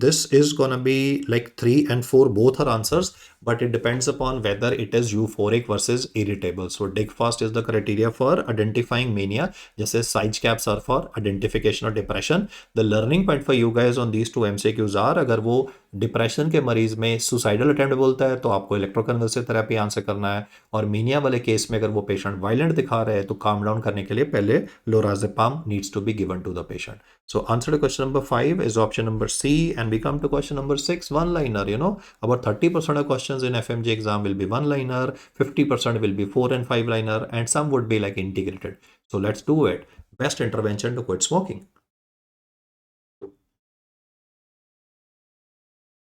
this is gonna be like 3 and 4 both are answers, but it depends upon whether it is euphoric versus irritable. So dig fast is the criteria for identifying mania, जैसे size caps are for identification of depression. The learning point for you guys on these two MCQs are, अगर वो depression के मरीज में suicidal attempt बोलता है तो आपको इलेक्ट्रोकन्वल्सिव थेरेपी आंसर करना है, और मीनिया वाले केस में अगर वो पेशेंट वायलेंट दिखा रहे हैं तो काम डाउन करने के लिए पहले lorazepam needs to be given to the patient. So answer to question number 5 is option number C, and we come to question number 6, one liner. About 30% of questions in FMG exam will be one liner, 50% will be 4 and 5 liner, and some would be like integrated. So let's do it. Best intervention to quit smoking.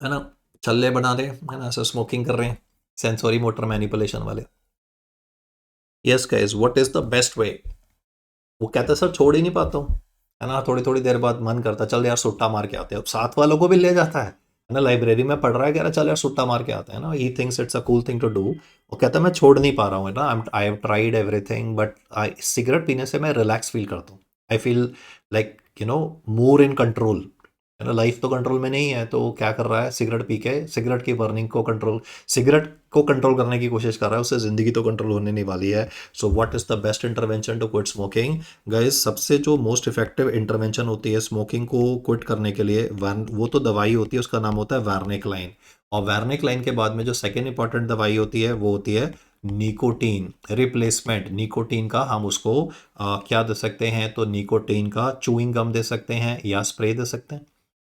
है ना, छल्ले बना रहे है ना, ऐसा smoking कर रहे हैं, सेंसोरी मोटर मैनिपुलेशन वाले. Yes guys, what is the best way. वो कहता है सर छोड़ ही नहीं पाता हूँ, है ना, थोड़ी थोड़ी देर बाद मन करता चल यार सुट्टा मार के आते हैं. अब साथ वालों को भी ले जाता है ना, लाइब्रेरी में पढ़ रहा है, कह रहा चल यार सुट्टा मार के आते हैं ना, he thinks it's a cool thing to do. वो कहता है मैं छोड़ नहीं पा रहा हूँ, है ना, I have tried everything but I cigarette पीने से मैं रिलैक्स फील करता हूँ, I feel like more in control, है ना, लाइफ तो कंट्रोल में नहीं है, तो वो क्या कर रहा है, सिगरेट पी के सिगरेट की बर्निंग को कंट्रोल करने की कोशिश कर रहा है, उससे ज़िंदगी तो कंट्रोल होने नहीं वाली है. So what is the best intervention to quit smoking guys. सबसे जो मोस्ट इफेक्टिव इंटरवेंशन होती है स्मोकिंग को क्विट करने के लिए, वो तो दवाई होती है, उसका नाम होता है वार्निकलाइन. और वार्निकलाइन के बाद में जो सेकेंड इंपॉर्टेंट दवाई होती है वो होती है निकोटीन रिप्लेसमेंट. निकोटीन का हम उसको क्या दे सकते हैं, तो निकोटीन का चूइंग गम दे सकते हैं या स्प्रे दे सकते हैं,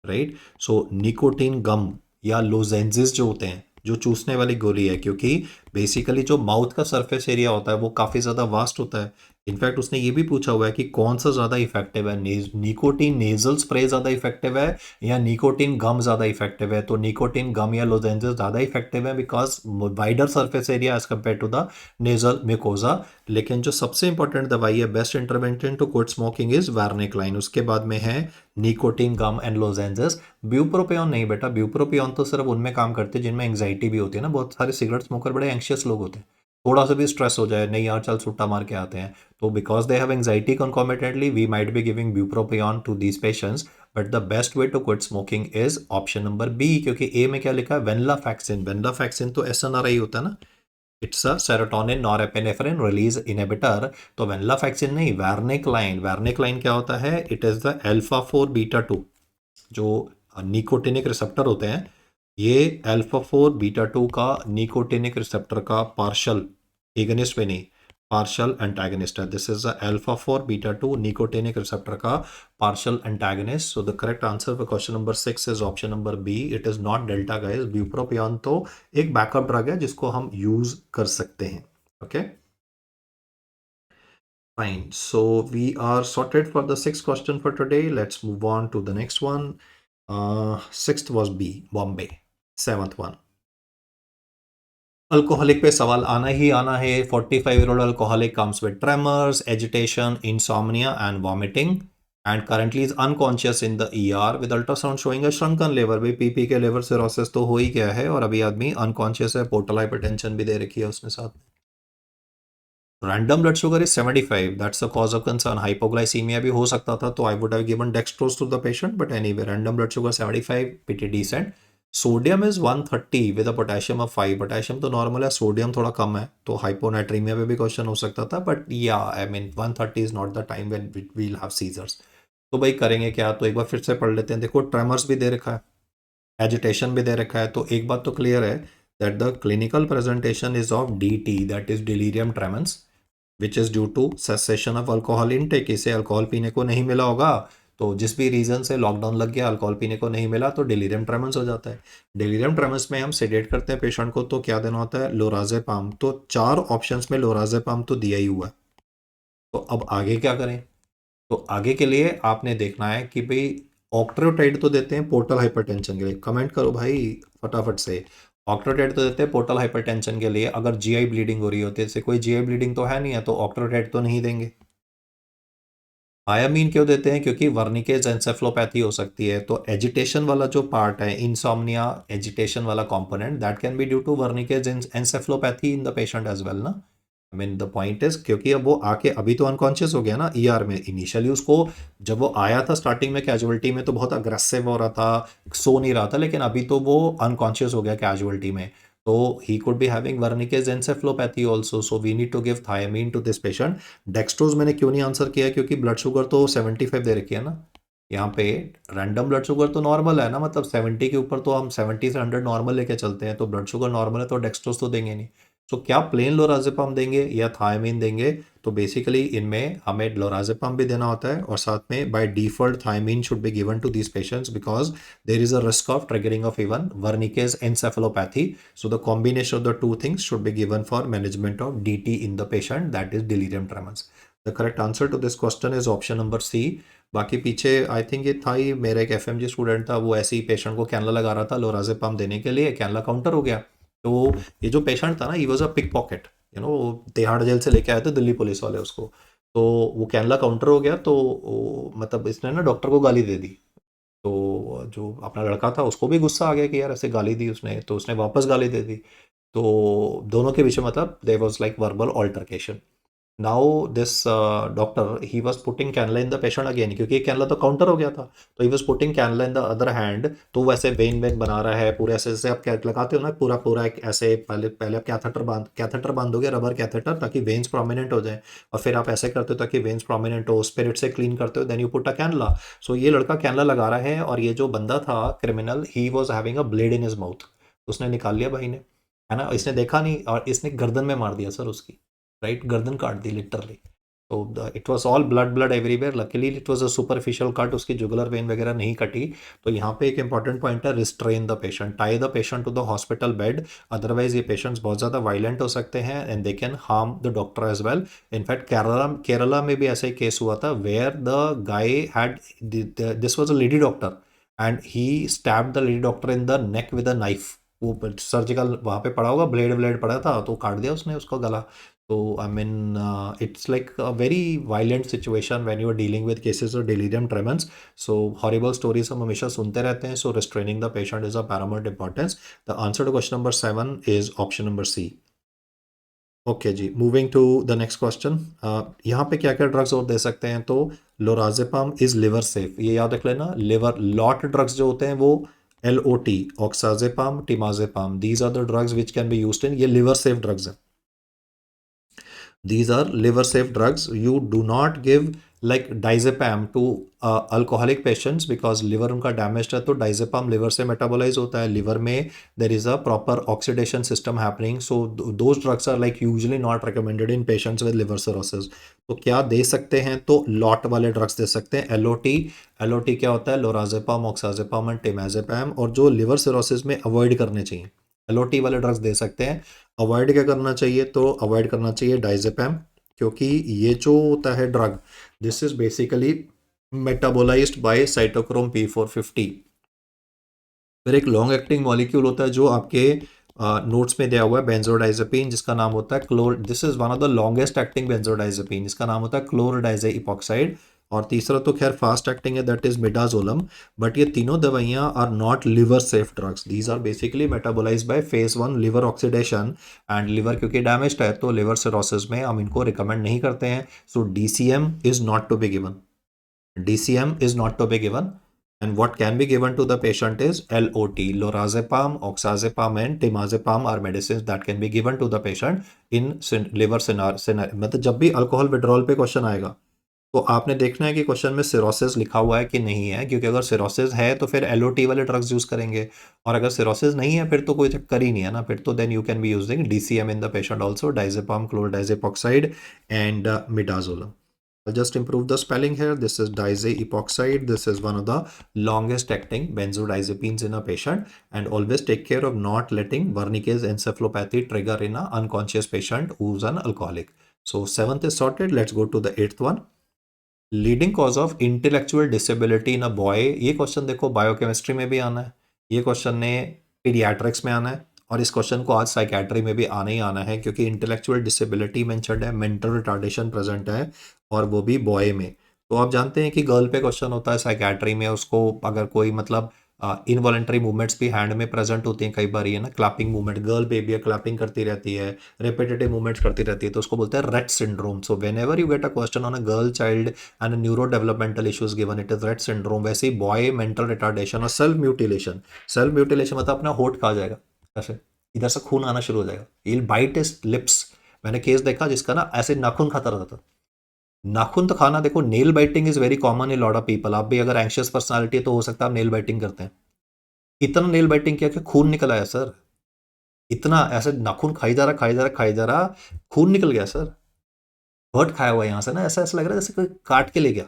राइट. सो निकोटीन गम या लोजेंजिस जो होते हैं, जो चूसने वाली गोली है, क्योंकि बेसिकली जो माउथ का सरफेस एरिया होता है वो काफ़ी ज़्यादा वास्ट होता है, इनफैक्ट उसने ये भी पूछा हुआ है कि कौन सा ज़्यादा इफेक्टिव है, निकोटीन नेजल स्प्रे ज़्यादा इफेक्टिव है या निकोटीन गम ज़्यादा इफेक्टिव है। तो निकोटीन गम या लोजेंजेस ज़्यादा इफेक्टिव है because wider surface area as compared to the nasal mucosa. लेकिन जो सबसे इंपॉर्टेंट दवाई है best intervention to quit smoking is varenicline, उसके बाद में है nicotine gum and lozenges. Bupropion नहीं बेटा, ब्यूप्रोपियोन तो सिर्फ उनमें काम करते हैं जिनमें एंग्जाइटी भी होती है ना, बहुत सारे सिगरेट स्मोकर बड़े एंशियस लोग होते हैं, थोड़ा सा भी स्ट्रेस हो जाए नहीं यार चल सुट्टा मार के आते हैं, तो because they have anxiety concomitantly, we might be giving bupropion to these patients. But the best way to quit smoking is option number B, क्योंकि A में क्या लिखा है, venlafaxine। venlafaxine तो SNRI होता है ना, it's a serotonin norepinephrine release inhibitor. तो वेनलाफैक्सिन नहीं, वार्निक्लाइन। वार्निक्लाइन क्या होता है, it is the alpha 4 beta 2 जो निकोटिनिक रिसेप्टर होते हैं, ये अल्फा 4 बीटा 2 का निकोटिनिक रिसेप्टर का पार्शल एगनिस्ट में नहीं, पार्शल एंटागनिस्ट है। This is the alpha 4 beta 2 nicotinic receptor का partial antagonist. So the correct answer for question number 6 is option number B, it is not delta guys. Bupropion तो एक backup drug है जिसको हम use कर सकते हैं। Okay fine, so we are sorted for the sixth question for today. Let's move on to the next one. Sixth was B, Bombay. Seventh one, alcoholic पे सवाल आना ही आना है। 45-year-old alcoholic comes with tremors, agitation, insomnia and vomiting and currently is unconscious in the ER with ultrasound showing a shrunken liver। भाई PP के liver cirrhosis तो हो ही गया है और अभी आदमी अनकॉन्शियस है, पोर्टल हाइपरटेंशन भी दे रखी है उसने साथ। Random blood sugar is 75, that's a cause of concern. Hypoglycaemia भी हो सकता था तो I would have given dextrose to the patient, but anyway random blood sugar 75, pretty decent. Sodium is 130 with a potassium of 5। Potassium तो normal है, sodium थोड़ा कम है, तो हाइपोनाइट्रीमिया पे भी क्वेश्चन हो सकता था, but yeah I mean 130 is not the time when we will have seizures. तो भाई करेंगे क्या, तो एक बार फिर से पढ़ लेते हैं। देखो ट्रेमर्स भी दे रखा है, एजिटेशन भी दे रखा है, तो एक बात तो क्लियर है that the clinical presentation is of DT, that is delirium tremens, which is due to cessation of alcohol intake. इसे अल्कोहल पीने को नहीं मिला होगा, तो जिस भी रीज़न से लॉकडाउन लग गया, अल्कोहल पीने को नहीं मिला, तो डिलीरियम ट्रेमेंस हो जाता है। डिलीरियम ट्रेमेंस में हम सेडेट करते हैं पेशेंट को, तो क्या देना होता है, लोराजेपाम। तो 4 ऑप्शंस में लोराजेपाम तो दिया ही हुआ है, तो अब आगे क्या करें। तो आगे के लिए आपने देखना है कि भाई ऑक्ट्रोटाइड तो देते हैं पोर्टल हाइपरटेंशन के लिए, कमेंट करो भाई फटाफट से। ऑक्ट्रोटाइड तो देते हैं पोर्टल हाइपरटेंशन के लिए अगर जीआई ब्लीडिंग हो रही होती है, जैसे कोई जीआई ब्लीडिंग तो है नहीं है, तो ऑक्ट्रोटाइड तो नहीं देंगे। थायामीन क्यों देते हैं, क्योंकि वर्निकेज एंसेफलोपैथी हो सकती है, तो एजिटेशन वाला जो पार्ट है, इंसोम्निया एजिटेशन वाला component, that can be due to Wernicke's encephalopathy in the patient as well ना। I mean the point is, क्योंकि अब वो आके अभी तो अनकॉन्शियस हो गया ना ER में। इनिशियली उसको जब वो आया था स्टार्टिंग में कैजुअलिटी में तो बहुत अग्रेसिव हो रहा था, सो नहीं रहा था, लेकिन अभी तो वो अनकॉन्शियस हो गया कैजुअलिटी में, तो he could be having Wernicke's encephalopathy also, so we need to give thiamine to this patient। Dextrose मैंने क्यों नहीं आंसर किया, क्योंकि ब्लड शुगर तो 75 दे रखी है ना यहाँ पे। रैंडम ब्लड शुगर तो नॉर्मल है ना, मतलब 70 के ऊपर तो हम 70 से 100 नॉर्मल लेके चलते हैं, तो ब्लड शुगर नॉर्मल है तो डेक्सट्रोज तो देंगे नहीं। सो क्या प्लेन लोराजेपाम देंगे या थायमीन देंगे, तो बेसिकली इनमें हमें लोराजेपाम भी देना होता है और साथ में by default thiamine should be given to these patients because there is a risk of triggering of even Wernicke's encephalopathy. So the combination of the two things should be given for management of DT in the patient, that is delirium tremens। The correct answer to this question is option number C। बाकी पीछे I think ये था ही, मेरा एक FMG student था, वो ऐसे ही patient को कैनला लगा रहा था लोराजेपाम देने के लिए, कैनला काउंटर हो गया। तो ये जो पेशेंट था ना, he was a pickpocket, Tihar jail से लेके आए थे दिल्ली पुलिस वाले उसको। तो वो कैनला काउंटर हो गया, तो मतलब इसने ना डॉक्टर को गाली दे दी। तो जो अपना लड़का था उसको भी गुस्सा आ गया कि यार ऐसे गाली दी उसने, तो उसने वापस गाली दे दी। तो दोनों के बीच में मतलब there was like verbal altercation. Now this doctor he was putting cannula in the patient again, क्योंकि कैनला तो काउंटर हो गया था, तो he was putting cannula in the other hand. तो वैसे वेन वेन बना रहा है पूरे, ऐसे जैसे आप कैट लगाते हो ना, पूरा पूरा एक ऐसे पहले पहले आप कैथेटर बांधोगे, रबर कैथेटर, ताकि वेन्स प्रोमिनेंट हो जाए, और फिर आप ऐसे करते हो ताकि वेन्स प्रोमिनेंट हो, स्पिरिट से क्लीन करते हो, देन यू पुट अ कैनला। सो ये लड़का कैनला लगा रहा है और ये जो बंदा था criminal, he was having a blade in his mouth, उसने निकाल लिया भाई ने, है ना, इसने देखा नहीं और इसने गर्दन में मार दिया सर उसकी, राइट, गर्दन काट दी लिटरली। तो it was all blood everywhere, luckily it was a superficial cut, उसकी जुगुलर वेन वगैरह नहीं कटी। तो यहाँ पे एक इंपॉर्टेंट पॉइंट है, restrain the patient, tie the patient to the hospital bed, otherwise ये पेशेंट्स बहुत ज़्यादा वायलेंट हो सकते हैं and they can harm the doctor as well. In fact Kerala में भी ऐसा ही केस हुआ था, where the guy had, this was a lady doctor and he stabbed the lady doctor in the neck with a knife. वो surgical वहाँ पे पड़ा होगा, ब्लेड पड़ा था तो काट दिया उसने उसका गला। तो I mean it's like a very violent situation when you are dealing with cases of delirium tremens. So horrible stories हम हमेशा सुनते रहते हैं, so restraining the patient is a paramount importance. The answer to question number 7 is option number C. Okay जी, moving to the next question. यहाँ पे क्या क्या ड्रग्स और दे सकते हैं, तो लोराजेपाम इज लिवर सेफ, ये याद रख लेना। लिवर लॉट ड्रग्स जो होते हैं वो LOT, oxazepam, temazepam, these are the drugs which can be used in, ये लिवर सेफ ड्रग्स हैं। These are liver safe drugs. You do not give like diazepam to alcoholic patients because liver उनका damaged है, तो diazepam liver से metabolize होता है, liver में there is a proper oxidation system happening, so those drugs are like usually not recommended in patients with liver cirrhosis. तो क्या दे सकते हैं, तो लॉट वाले ड्रग्स दे सकते हैं। LOT क्या होता है, लोराजेपाम, ऑक्साजेपाम एंड टिमाजेपाम, और जो लिवर सिरोसिस में अवॉइड करने चाहिए LOT वाले ड्रग्स दे सकते हैं। अवॉइड क्या करना चाहिए, तो अवॉइड करना चाहिए डाइजेपैम, क्योंकि ये जो होता है drug, this is basically metabolised by cytochrome P450। फिर एक लॉन्ग एक्टिंग मॉलिक्यूल होता है जो आपके नोट्स में दिया हुआ है, बेंजोडाइजेपिन, जिसका नाम होता है क्लोर, this is one of the longest acting benzodiazepine, जिसका नाम होता है क्लोरडाइजे इपॉक्साइड। और तीसरा तो खैर फास्ट एक्टिंग है, दैट इज मिडाजोलम। बट ये तीनों दवाइयां are not liver safe drugs, these are basically metabolised by phase 1 liver oxidation, and liver क्योंकि डैमेज्ड है तो लिवर सिरोसिस में हम इनको रिकमेंड नहीं करते हैं। So DCM is not to be given, DCM is not to be given, and what can be given to the patient is LOT, lorazepam, oxazepam and temazepam are medicines that can be given to the patient in liver scenario। मतलब जब भी alcohol withdrawal पे question आएगा तो आपने देखना है कि क्वेश्चन में सिरोसिस लिखा हुआ है कि नहीं है, क्योंकि अगर सिरोसिस है तो फिर LOT वाले ड्रग्स यूज करेंगे, और अगर सिरोसिस नहीं है फिर तो कोई चक्कर ही नहीं है ना, फिर तो then you can be using DCM in the patient also, diazepam, chlordiazepoxide and midazolam. I'll just improve the spelling here. This is diazepoxide. This is one of the longest acting benzodiazepines in a patient, and always take care of not letting Wernicke's encephalopathy trigger in an unconscious patient who's an alcoholic. So 7th is sorted. Let's go to the 8th one. Leading cause of intellectual disability in a boy, ये question देखो biochemistry में भी आना है, ये question ने paediatrics में आना है, और इस क्वेश्चन को आज साइकेट्री में भी आना ही आना है, क्योंकि इंटेलेक्चुअल डिसेबिलिटी मेंशन्ड है, मेंटल रिटार्डेशन प्रेजेंट है, और वो भी बॉय में। तो आप जानते हैं कि गर्ल पे क्वेश्चन होता है साइकेट्री में, उसको अगर कोई मतलब इनवॉलेंट्री मूवमेंट्स भी हैंड में प्रेजेंट होती हैं कई बार, ये ना clapping movement, girl baby clapping करती रहती है, रिपीटेटिव मूवमेंट्स करती रहती है, तो उसको बोलते हैं Rett syndrome. So when ever you get a question on a girl child and neuro developmental issues given, it is Rett syndrome. वैसे ही बॉय मेंटल रिटार्डेशन और सेल्फ म्यूटिलेशन, सेल्फ म्यूटिलेशन मतलब अपना होठ खा जाएगा, ऐसे इधर से खून आना शुरू हो जाएगा, he will bite his lips. मैंने केस देखा जिसका ना ऐसे नाखून खाता रहता था, नाखून तो खाना, देखो nail biting is very common in lot of people, आप भी अगर एंशियस पर्सनालिटी है तो हो सकता है आप नेल बाइटिंग करते हैं, इतना नेल बाइटिंग किया कि खून निकल आया सर, इतना ऐसे नाखून खाई जा रहा खाई जा रहा खाई जा रहा, खून निकल गया सर, हर्ट खाया हुआ यहां से ना, ऐसा ऐसा लग रहा है जैसे कोई काट के ले गया,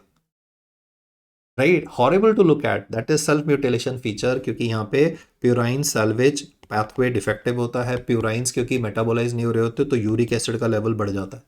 right, horrible to look at. That is self mutilation feature, क्योंकि यहाँ पे प्यूराइन सैल्वेज पाथवे डिफेक्टिव होता है, प्यूराइंस क्योंकि मेटाबोलाइज नहीं हो रहे होते तो यूरिक एसिड का लेवल बढ़ जाता है,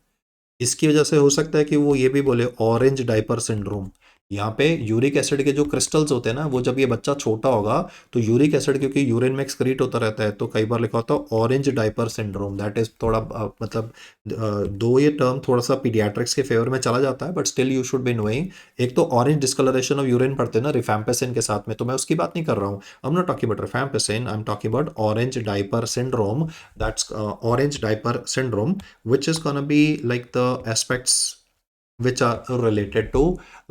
इसकी वजह से हो सकता है कि वो ये भी बोले ऑरेंज डाइपर सिंड्रोम। यहाँ पे यूरिक एसिड के जो क्रिस्टल्स होते हैं ना, वो जब ये बच्चा छोटा होगा तो यूरिक एसिड क्योंकि यूरिन में एक्सक्रीट होता रहता है, तो कई बार लिखा होता है orange diaper syndrome. That is थोड़ा मतलब दो ये टर्म थोड़ा सा पीडियाट्रिक्स के फेवर में चला जाता है, but still you should be knowing. एक तो ऑरेंज डिस्कलरेशन ऑफ यूरिन पढ़ते हैं ना रिफैम्पेसिन के साथ में, तो मैं उसकी बात नहीं कर रहा हूँ, I am not talking about rifampicin, I am talking about orange diaper syndrome. That's orange diaper syndrome which is gonna be like the aspects which are related to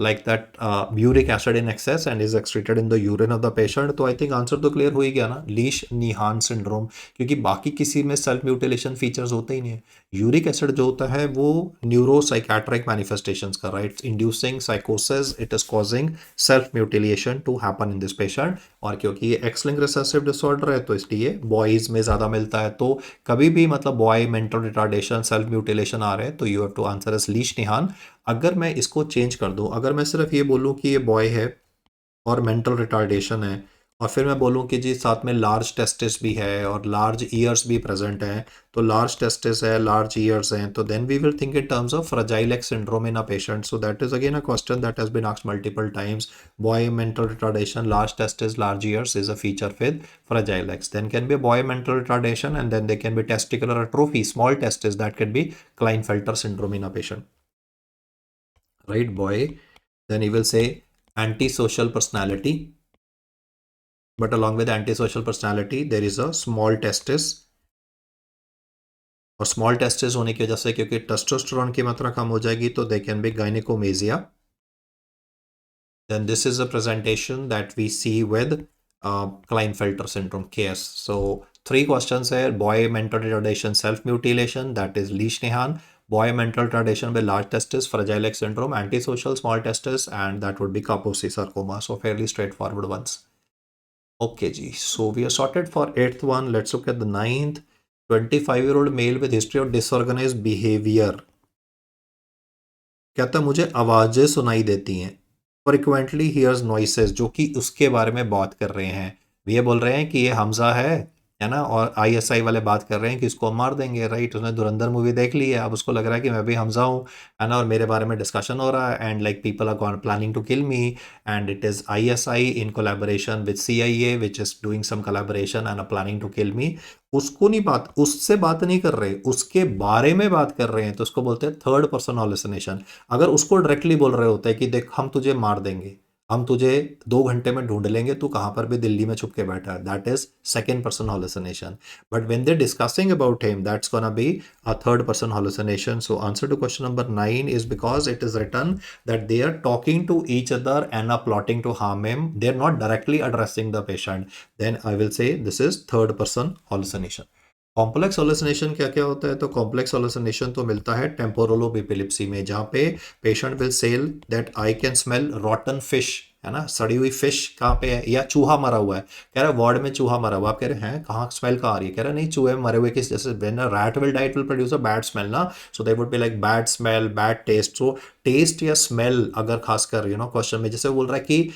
like that uric acid in excess and is excreted in the urine of the patient। तो I think answer तो clear हो ही गया ना, leash निहान syndrome, क्योंकि बाकी किसी में self mutilation features होते ही नहीं है। यूरिक एसिड जो होता है वो न्यूरोसाइकेट्रिक मैनिफेस्टेशंस कर रहा है, इट्स इंड्यूसिंग साइकोसिस, it is causing self mutilation to happen in this patient. और क्योंकि ये एक्स लिंक्ड रिसेसिव डिसऑर्डर है तो इसलिए बॉयज में ज़्यादा मिलता है, तो कभी भी मतलब by mental retardation self mutilation आ रहे हैं तो you have to answer is Lesch Nyhan. अगर मैं इसको चेंज कर दूं, अगर मैं सिर्फ ये बोलूं कि ये बॉय है और मेंटल रिटार्डेशन है, और फिर मैं बोलूं कि जी साथ में लार्ज टेस्टिस भी है और लार्ज ईयर्स भी प्रेजेंट हैं, तो लार्ज टेस्टिस है, लार्ज ईयर्स हैं, तो then we will think in terms of fragile X syndrome in a patient. So that is again a question that has been asked multiple times. Boy mental retardation, large testes, large ears is a feature with fragile X. Then can be a boy mental retardation, and then there can be testicular atrophy, small testes, that can be Klinefelter syndrome in a patient. Right, boy. Then he will say antisocial personality, but along with antisocial personality there is a small testis, और small testis होने की वजह से क्योंकि testosterone की मात्रा कम हो जाएगी तो they can be gynaecomastia. Then this is a presentation that we see with Klinefelter syndrome, KS. So 3 questions here: boy mental retardation, self-mutilation, that is Leishman. Boy mental retardation with large testes, Fragile X syndrome, antisocial small testes, and that would be Kaposi sarcoma. So fairly straightforward ones. Okay, ji. So we are sorted for 8th one. Let's look at the 9th. 25-year-old male with history of disorganized behavior. कहता मुझे आवाजें सुनाई देती हैं. Frequently here's noises, जो कि उसके बारे में बात कर रहे हैं. ये बोल रहे हैं कि ये हमजा है ना, और आईएसआई वाले बात कर रहे हैं कि इसको मार देंगे. राइट, उसने धुरंधर मूवी देख ली है, अब उसको लग रहा है कि मैं भी हमजा हूँ, है ना, और मेरे बारे में डिस्कशन हो रहा है, and like people are planning to kill me, and it is ISI in collaboration with CIA which is doing some collaboration and planning to kill me. उसको नहीं बात, उससे बात नहीं कर रहे, उसके बारे में बात कर रहे हैं, तो उसको बोलते हैं थर्ड पर्सन हॉलुसिनेशन. अगर उसको डायरेक्टली बोल रहे होते हैं कि देख हम तुझे मार देंगे, हम तुझे 2 घंटे में ढूंढ लेंगे, तू कहां पर भी दिल्ली में छुप के बैठा है, that is second person hallucination. But when they discussing about him, that's gonna be a third person hallucination. So answer to question number 9 is because it is written that they are talking to each other and are plotting to harm him. They are not directly addressing the patient. Then I will say this is third person hallucination. Complex hallucination क्या क्या होता है? तो complex हॉलुसिनेशन तो मिलता है temporal epilepsy में, जहाँ पे patient will sell that I can smell rotten fish, है ना, सड़ी हुई फिश कहाँ पे है, या चूहा मरा हुआ है. कह रहा है वार्ड में चूहा मरा हुआ. आप कह रहे हैं कहाँ स्मेल कहाँ आ रही है? कह रहा है नहीं, चूहे मरे हुए किस, जैसे when a rat will die it will produce a bad smell ना, so they would be like bad smell, bad taste. So taste या स्मेल अगर खासकर क्वेश्चन में जैसे बोल रहा है कि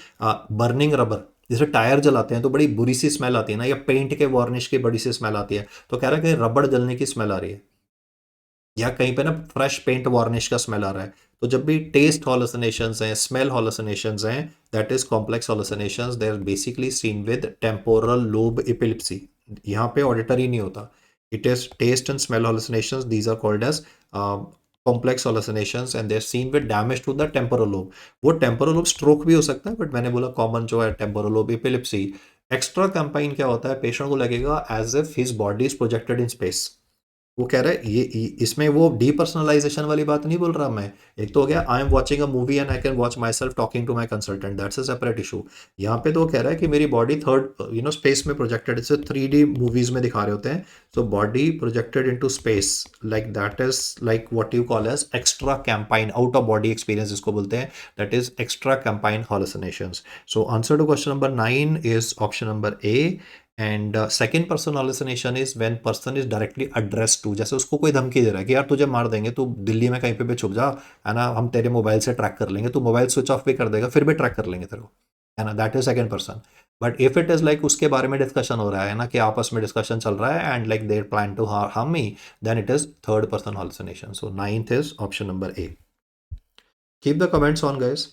बर्निंग रबर, जैसे टायर जलाते हैं तो बड़ी बुरी सी स्मेल आती है ना, या पेंट के वार्निश की बड़ी सी स्मेल आती है, तो कह रहा है कि रबड़ जलने की स्मेल आ रही है, या कहीं पे ना फ्रेश पेंट वार्निश का स्मेल आ रहा है. तो जब भी टेस्ट हॉलुसिनेशंस हैं, स्मेल हॉलुसिनेशंस हैं, that is complex hallucinations. They are basically seen with temporal lobe epilepsy. यहाँ पे ऑडिटरी नहीं होता. It is taste and smell hallucinations, these are called as complex hallucinations, and they are seen with damage to the temporal lobe. वो temporal lobe stroke भी हो सकता है, but मैंने बोला कॉमन जो है temporal lobe epilepsy. Extracampine क्या होता है? पेशेंट को लगेगा as if his body is projected in space. वो कह रहा है इसमें वो डीपर्सनलाइजेशन वाली बात नहीं बोल रहा मैं. एक तो हो गया I am watching a movie and I can watch myself talking to my consultant, that's a separate issue. यहाँ पे तो वो कह रहा है कि मेरी बॉडी थर्ड स्पेस में प्रोजेक्टेड, इसे 3D मूवीज में दिखा रहे होते हैं. So body projected into space, like that is like what you call as extracampine out of body experience, इसको बोलते हैं. That is extra कैंपाइन hallucinations. So answer to question number 9 is option number A. And second person hallucination is when person is directly address to, जैसे उसको कोई धमकी दे रहा है कि यार तुझे मार देंगे, तू दिल्ली में कहीं पे भी छुप जा, है ना, हम तेरे मोबाइल से ट्रैक कर लेंगे, तू मोबाइल स्विच ऑफ भी कर देगा फिर भी ट्रैक कर लेंगे तेरे को, है ना, that is second person. But if it is like उसके बारे में डिस्कशन हो रहा है ना, कि आपस में डिस्कशन चल रहा है and like they plan to harm me, then it is third person hallucination. So 9th is option number A. Keep the comments on guys.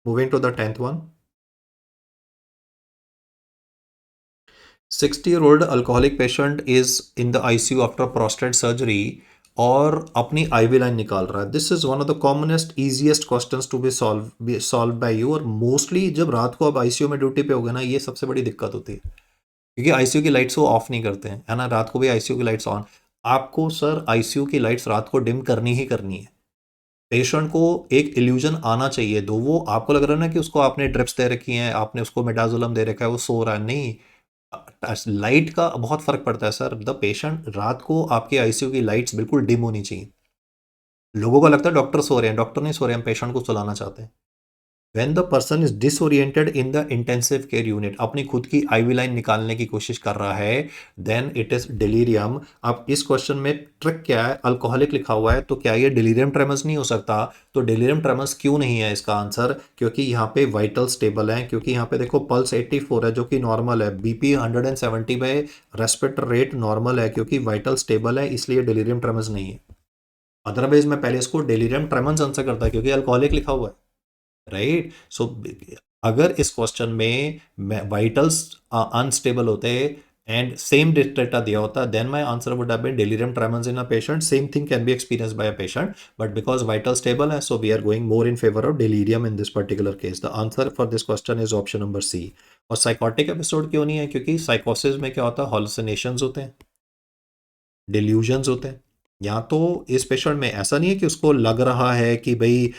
Moving to the 10th one. 60-year-old alcoholic patient is in the ICU after prostate surgery और अपनी IV line निकाल रहा है. This is one of the commonest easiest questions to be solve by you. और mostly जब रात को आप आईसीयू में ड्यूटी पे होगे ना, ये सबसे बड़ी दिक्कत होती है, क्योंकि आईसीयू की लाइट्स वो ऑफ नहीं करते हैं, है ना, रात को भी आईसीयू की लाइट्स ऑन. आपको सर आईसीयू की लाइट्स रात को डिम करनी ही करनी है. पेशेंट को एक इल्यूजन आना चाहिए, दो वो आपको लग रहा है ना कि उसको आपने ड्रिप्स दे रखी हैं, आपने उसको मिडाजोलम दे रखा है, वो सो रहा है, नहीं. लाइट का बहुत फर्क पड़ता है सर. द पेशेंट, रात को आपके आईसीयू की लाइट्स बिल्कुल डिम होनी चाहिए. लोगों को लगता है डॉक्टर सो रहे हैं, डॉक्टर नहीं सो रहे हैं, हम पेशेंट को सुलाना चाहते हैं. When the person is disoriented in the intensive care unit, अपनी खुद की आईवी लाइन निकालने की कोशिश कर रहा है, देन इट इज डिलीरियम। अब इस क्वेश्चन में ट्रिक क्या है, अल्कोहलिक लिखा हुआ है तो क्या ये डिलीरियम ट्रेमस नहीं हो सकता? तो डिलीरियम ट्रेमस क्यों नहीं है इसका आंसर, क्योंकि यहाँ पे वाइटल स्टेबल है, क्योंकि यहाँ पे देखो पल्स 84 है जो कि नॉर्मल है, बीपी 170 में, रेस्पिरेटर रेट नॉर्मल है, क्योंकि वाइटल स्टेबल है, इसलिए डिलीरियम ट्रेमस नहीं है। अदरवाइज मैं पहले इसको डिलीरियम ट्रेमस आंसर करता क्योंकि अल्कोहलिक लिखा हुआ है, राइट। सो अगर इस क्वेश्चन में वाइटल्स अनस्टेबल होते एंड सेम डेटा दिया होता, then my answer would have been delirium tremens in a patient, same thing can be experienced by a patient, but because vital stable है, so we are going more in favor of delirium in this particular case. The answer for this question is option number C. और psychotic episode क्यों नहीं है, क्योंकि साइकोसिस में क्या होता है, हॉलुसिनेशंस होते हैं, डिल्यूजन्स होते हैं। यहाँ तो इस पेशेंट में ऐसा नहीं है कि उसको लग रहा है कि भाई,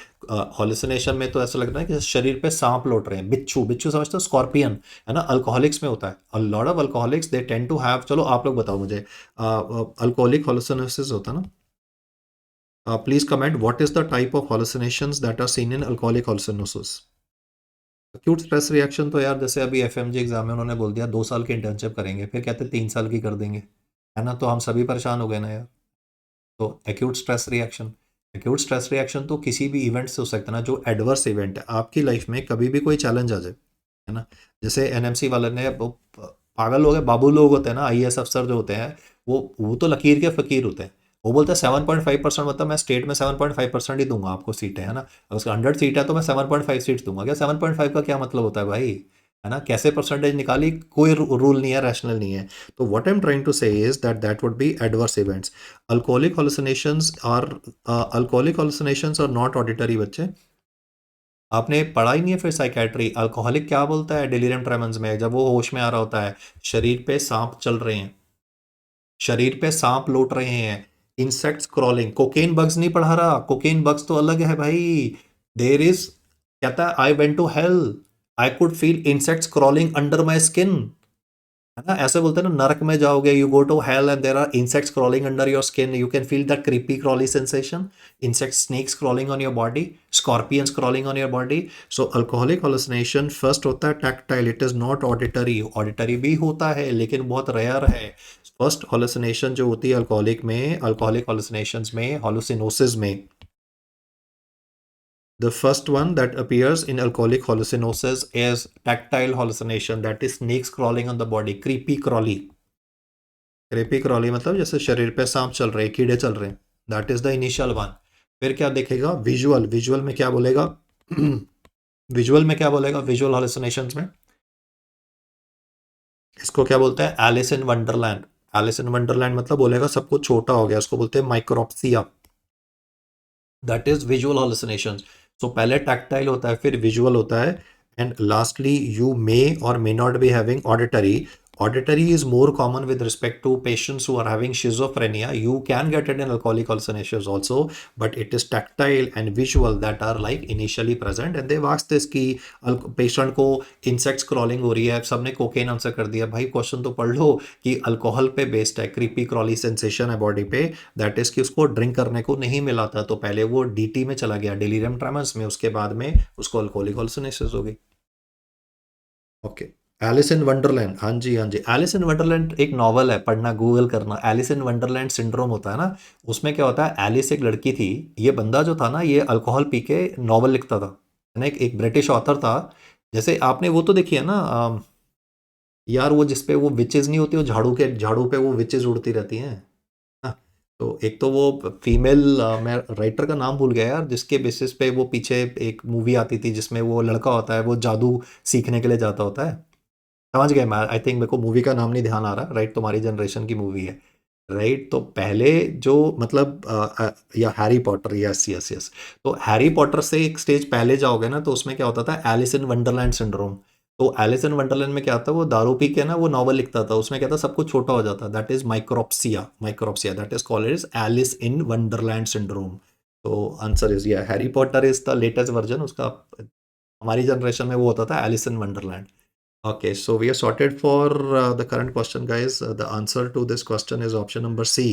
हॉलुसिनेशन में तो ऐसा लग रहा है कि शरीर पे सांप लौट रहे हैं, बिच्छू, बिच्छू समझते हो, स्कॉर्पियन, है ना, अल्कोहलिक्स में होता है। A lot of alcoholics they tend to have, चलो आप लोग बताओ मुझे, अल्कोहलिक हॉलुसिनेसिस होता है ना, please comment what is the type of hallucinations that are seen in alcoholic hallucinosis. Acute stress reaction तो यार जैसे अभी एफएमजी एग्जाम में उन्होंने बोल दिया 2 साल की इंटर्नशिप करेंगे, फिर कहते 3 साल की कर देंगे, है ना, तो हम सभी परेशान हो गए ना यार। तो acute stress reaction, acute stress reaction तो किसी भी इवेंट से हो सकता है ना, जो एडवर्स इवेंट है आपकी लाइफ में, कभी भी कोई चैलेंज आ जाए, है ना। जैसे एनएमसी वाले ने वो पागल लोग हैं, बाबू लोग होते हैं ना, आईएएस अफसर जो होते हैं, वो तो लकीर के फकीर होते हैं। वो बोलते हैं 7.5%, मतलब मैं स्टेट में 7.5% ही दूंगा आपको सीटें, है ना, अगर उसका 100 सीट है तो मैं 7.5 सीट दूंगा। क्या 7.5 का क्या मतलब होता है भाई, है ना, कैसे परसेंटेज निकाली, कोई रूल नहीं है, रैशनल नहीं है। तो what I am trying to say is that that would be adverse events. Alcoholic hallucinations are not auditory, बच्चे आपने पढ़ा ही नहीं है फिर साइकेट्री। अल्कोहलिक क्या बोलता है डिलीरियम ट्रेमेंस में, जब वो होश में आ रहा होता है, शरीर पे सांप चल रहे हैं, शरीर पे सांप लौट रहे हैं, इंसेक्ट्स क्रॉलिंग, कोकेन बग्स नहीं पढ़ा रहा, कोकेन बग्स तो अलग है भाई। देर इज, कहता है I went to hell, I could feel insects crawling under my skin, है ना, ऐसे बोलते हैं ना, नरक में जाओगे, you go to hell and there are insects crawling under your skin, you can feel that creepy crawly sensation, insect snakes crawling on your body, scorpions crawling on your body. So alcoholic hallucination first होता है tactile, it is not auditory, auditory भी होता है लेकिन बहुत rare है। First हॉलुसिनेशन जो होती है अल्कोहलिक में, अल्कोहलिक हॉलुसिनेशंस में, हॉलुसिनोसिस में, the first one that appears in alcoholic hallucinosis is tactile hallucination, that is snakes crawling on the body, creepy crawly, creepy crawly मतलब जैसे शरीर पे सांप चल रहे हैं, कीड़े चल रहे हैं, that is the initial one। फिर क्या देखेगा, विजुअल, विजुअल में क्या बोलेगा विजुअल में क्या बोलेगा, विजुअल hallucinations में इसको क्या बोलते हैं, Alice in Wonderland. Alice in Wonderland मतलब बोलेगा सब कुछ छोटा हो गया, उसको बोलते हैं माइक्रोप्सिया, दैट इज विजुअल हॉलुसिनेशंस। सो पहले टैक्टाइल होता है, फिर विजुअल होता है, एंड लास्टली यू मे और मे not be having auditory. Auditory is more common with respect to patients who are having schizophrenia. You can get it in alcoholic hallucinations also, but it is tactile and visual that are like initially present. And they've asked this कि patient को insects crawling हो रही है, सबने cocaine answer कर दिया। भाई question तो पढ़ लो कि अल्कोहल पे बेस्ड है, क्रीपी क्रॉली सेंसेशन है बॉडी पे, दैट इज कि उसको ड्रिंक करने को नहीं मिला था, तो पहले वो डीटी में चला गया, डिलीरियम ट्रेमस में, उसके बाद में उसको अल्कोहलिक हालुसिनेशंस हो गई। ओके, एलिस इन वंडरलैंड, हाँ जी हाँ जी, एलिस इन वंडरलैंड एक नॉवल है, पढ़ना, गूगल करना, एलिस इन वंडरलैंड सिंड्रोम होता है ना। उसमें क्या होता है, एलिस एक लड़की थी, ये बंदा जो था ना, ये अल्कोहल पी के नॉवल लिखता था, है ना, एक ब्रिटिश ऑथर था। जैसे आपने वो तो देखी है ना, यार वो जिसपे वो विचेज नहीं होती, वो झाड़ू पे वो विचेज उड़ती रहती हैं, हाँ, तो एक तो वो फीमेल, मैं राइटर का नाम भूल गया यार, जिसके बेसिस पे वो पीछे एक मूवी आती थी जिसमें वो लड़का होता है, वो जादू सीखने के लिए जाता होता है, समझ गए, मैं आई थिंक, मेरे को मूवी का नाम नहीं ध्यान आ रहा, राइट, तुम्हारी जनरेशन की मूवी है, राइट। तो पहले जो मतलब या Harry Potter, yes yes yes, तो हैरी पॉटर से एक स्टेज पहले जाओगे ना, तो उसमें क्या होता था, एलिस इन वंडरलैंड सिंड्रोम। तो एलिस इन वंडरलैंड में क्या था, वो दारू पी के ना वो नॉवल लिखता था, उसमें क्या था, सब कुछ छोटा हो जाता, that is micropsia, micropsia, that is called is Alice in Wonderland syndrome. तो आंसर इज, या Harry Potter is the latest version उसका, हमारी जनरेशन में वो होता था Alice in Wonderland. Okay, so we are sorted for the current question, guys. The answer to this question is option number C.